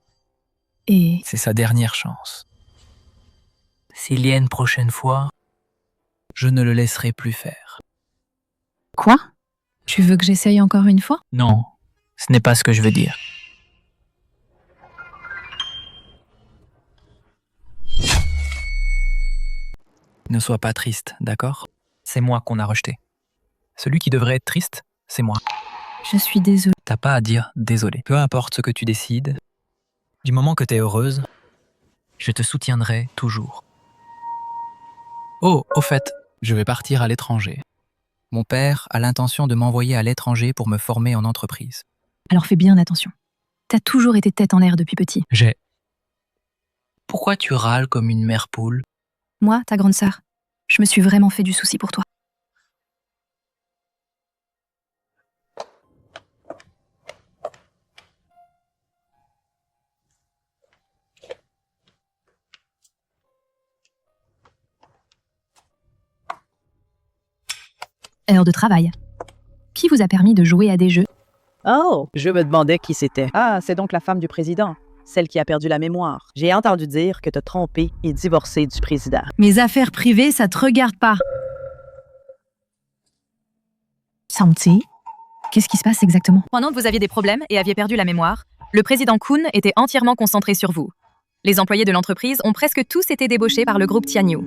Et... C'est sa dernière chance. S'il y a une prochaine fois, je ne le laisserai plus faire. Quoi? Tu veux que j'essaye encore une fois? Non, ce n'est pas ce que je veux dire. Ne sois pas triste, d'accord? C'est moi qu'on a rejeté. Celui qui devrait être triste, c'est moi. Je suis désolée. T'as pas à dire désolé. Peu importe ce que tu décides, du moment que t'es heureuse, je te soutiendrai toujours. Oh, au fait, je vais partir à l'étranger. Mon père a l'intention de m'envoyer à l'étranger pour me former en entreprise. Alors fais bien attention. T'as toujours été tête en l'air depuis petit. Pourquoi tu râles comme une mère poule? Moi, ta grande sœur, je me suis vraiment fait du souci pour toi. Heure de travail. Qui vous a permis de jouer à des jeux? Oh, je me demandais qui c'était. Ah, c'est donc la femme du président, celle qui a perdu la mémoire. J'ai entendu dire que t'as trompé et divorcé du président. Mes affaires privées, ça te regarde pas. Samti, qu'est-ce qui se passe exactement? Pendant que vous aviez des problèmes et aviez perdu la mémoire, le président Kun était entièrement concentré sur vous. Les employés de l'entreprise ont presque tous été débauchés par le groupe Tianyu.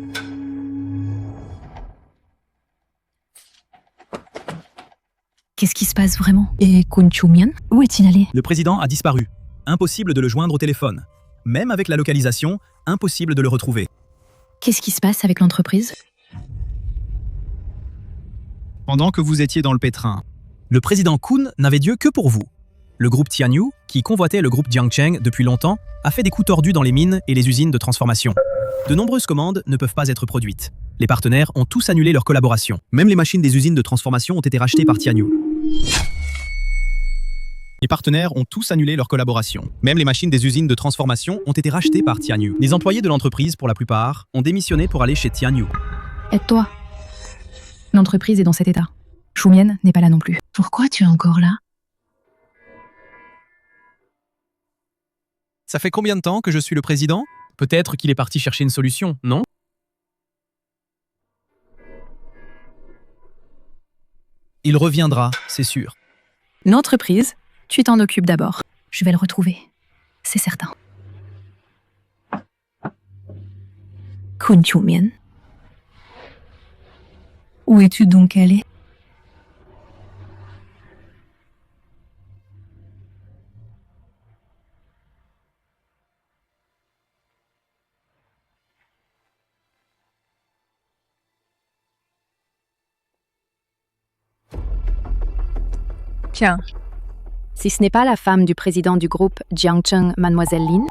Qu'est-ce qui se passe vraiment? Et Kun Chumian, où est-il allé? Le président a disparu. Impossible de le joindre au téléphone. Même avec la localisation, impossible de le retrouver. Qu'est-ce qui se passe avec l'entreprise? Pendant que vous étiez dans le pétrin, le président Kun n'avait Dieu que pour vous. Le groupe Tianyu, qui convoitait le groupe Jiangcheng depuis longtemps, a fait des coups tordus dans les mines et les usines de transformation. De nombreuses commandes ne peuvent pas être produites. Les partenaires ont tous annulé leur collaboration. Même les machines des usines de transformation ont été rachetées par Tianyu. Les partenaires ont tous annulé leur collaboration. Même les machines des usines de transformation ont été rachetées par Tianyu. Les employés de l'entreprise, pour la plupart, ont démissionné pour aller chez Tianyu. Aide-toi. L'entreprise est dans cet état. Chumian n'est pas là non plus. Pourquoi tu es encore là? Ça fait combien de temps que je suis le président? Peut-être qu'il est parti chercher une solution, non? Il reviendra, c'est sûr. L'entreprise, tu t'en occupes d'abord. Je vais le retrouver. C'est certain. Kun Chumian. Où es-tu donc allé? Tiens. Si ce n'est pas la femme du président du groupe Jiangcheng, Mademoiselle Lin,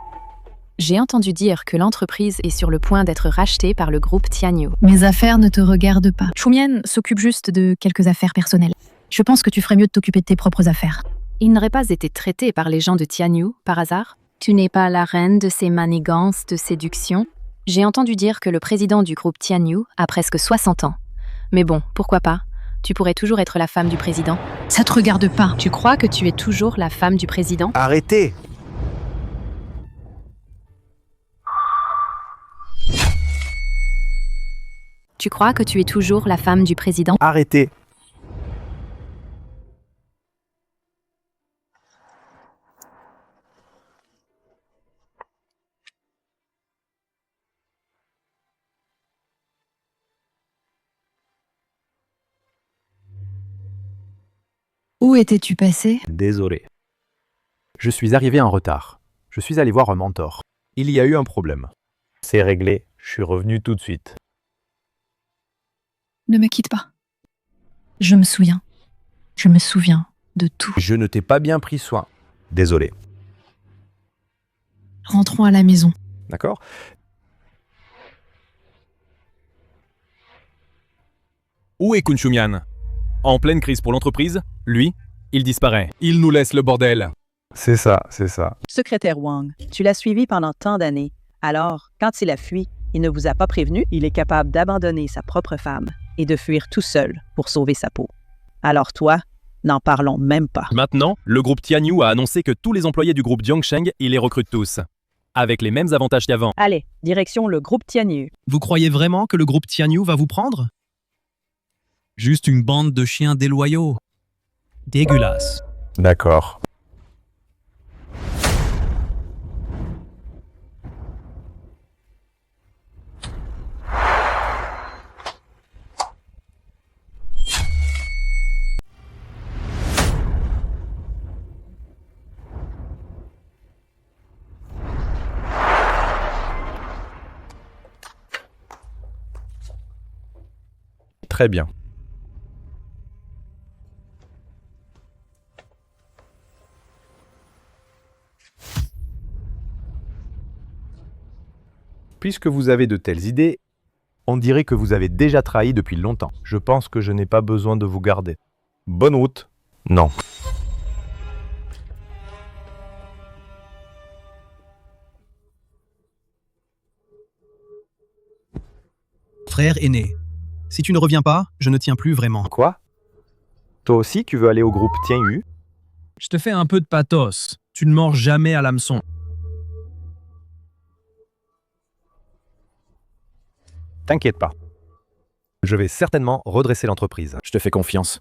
j'ai entendu dire que l'entreprise est sur le point d'être rachetée par le groupe Tianyu. Mes affaires ne te regardent pas. Chumian s'occupe juste de quelques affaires personnelles. Je pense que tu ferais mieux de t'occuper de tes propres affaires. Il n'aurait pas été traité par les gens de Tianyu, par hasard? Tu n'es pas la reine de ces manigances de séduction? J'ai entendu dire que le président du groupe Tianyu a presque 60 ans. Mais bon, pourquoi pas? Tu pourrais toujours être la femme du président. Ça te regarde pas. Tu crois que tu es toujours la femme du président? Arrêtez! Tu crois que tu es toujours la femme du président? Arrêtez! Où étais-tu passé? Désolé. Je suis arrivé en retard. Je suis allé voir un mentor. Il y a eu un problème. C'est réglé. Je suis revenu tout de suite. Ne me quitte pas. Je me souviens. Je me souviens de tout. Je ne t'ai pas bien pris soin. Désolé. Rentrons à la maison. D'accord? Où est Kun Chumian? En pleine crise pour l'entreprise, lui, il disparaît. Il nous laisse le bordel. C'est ça, c'est ça. Secrétaire Wang, tu l'as suivi pendant tant d'années. Alors, quand il a fui, il ne vous a pas prévenu, il est capable d'abandonner sa propre femme et de fuir tout seul pour sauver sa peau. Alors toi, n'en parlons même pas. Maintenant, le groupe Tianyu a annoncé que tous les employés du groupe Jiangcheng, ils les recrutent tous. Avec les mêmes avantages qu'avant. Allez, direction le groupe Tianyu. Vous croyez vraiment que le groupe Tianyu va vous prendre? Juste une bande de chiens déloyaux. Dégueulasse. D'accord. Très bien. Puisque vous avez de telles idées, on dirait que vous avez déjà trahi depuis longtemps. Je pense que je n'ai pas besoin de vous garder. Bonne route. Non. Frère aîné, si tu ne reviens pas, je ne tiens plus vraiment. Quoi? Toi aussi, tu veux aller au groupe Tianyu? Je te fais un peu de pathos. Tu ne mords jamais à l'hameçon. T'inquiète pas. Je vais certainement redresser l'entreprise. Je te fais confiance.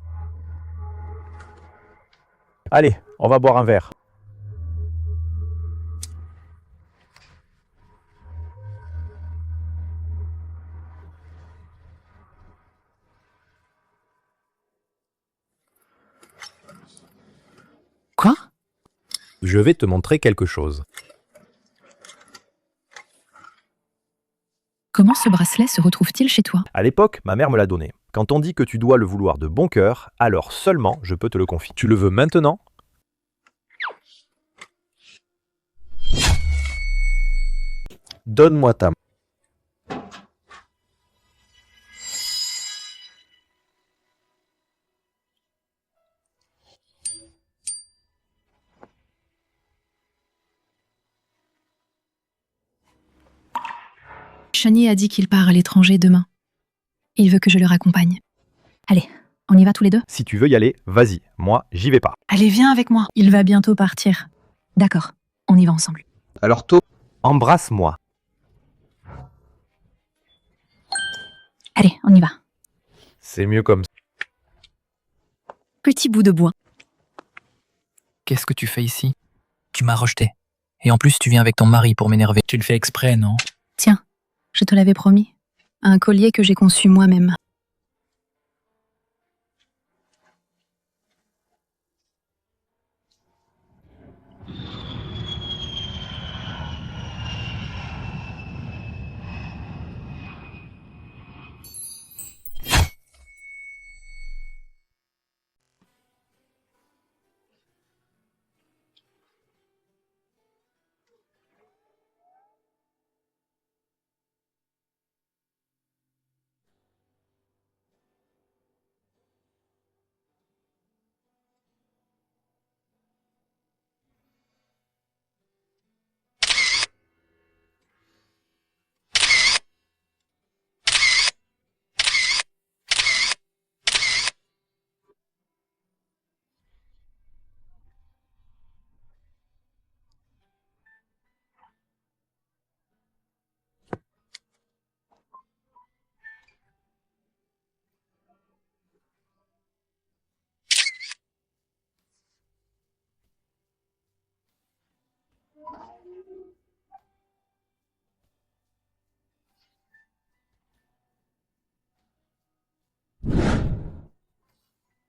Allez, on va boire un verre. Quoi? Je vais te montrer quelque chose. Comment ce bracelet se retrouve-t-il chez toi? À l'époque, ma mère me l'a donné. Quand on dit que tu dois le vouloir de bon cœur, alors seulement je peux te le confier. Tu le veux maintenant? Donne-moi ta main. Chani a dit qu'il part à l'étranger demain. Il veut que je le raccompagne. Allez, on y va tous les deux? Si tu veux y aller, vas-y. Moi, j'y vais pas. Allez, viens avec moi. Il va bientôt partir. D'accord, on y va ensemble. Alors, toi, embrasse-moi. Allez, on y va. C'est mieux comme ça. Petit bout de bois. Qu'est-ce que tu fais ici? Tu m'as rejeté. Et en plus, tu viens avec ton mari pour m'énerver. Tu le fais exprès, non? Tiens, je te l'avais promis. Un collier que j'ai conçu moi-même.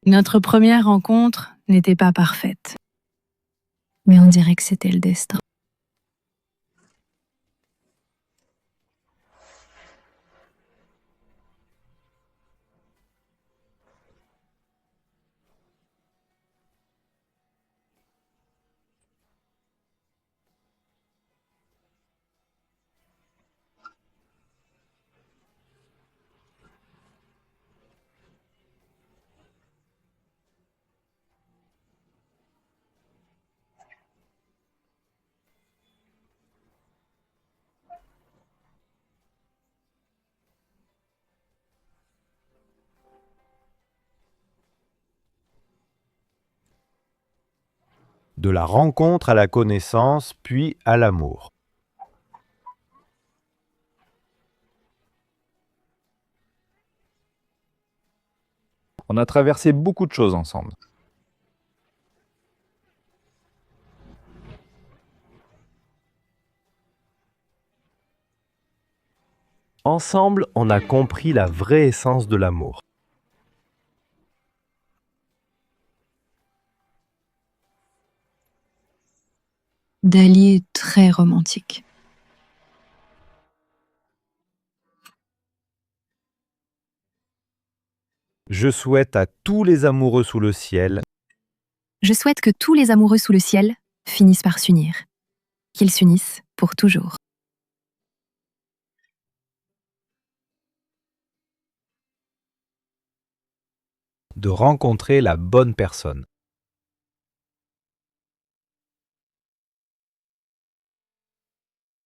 Notre première rencontre n'était pas parfaite. Mais on dirait que c'était le destin. De la rencontre à la connaissance, puis à l'amour. On a traversé beaucoup de choses ensemble. Ensemble, on a compris la vraie essence de l'amour. Dali est très romantique. Je souhaite à tous les amoureux sous le ciel Je souhaite que tous les amoureux sous le ciel finissent par s'unir. Qu'ils s'unissent pour toujours. de rencontrer la bonne personne.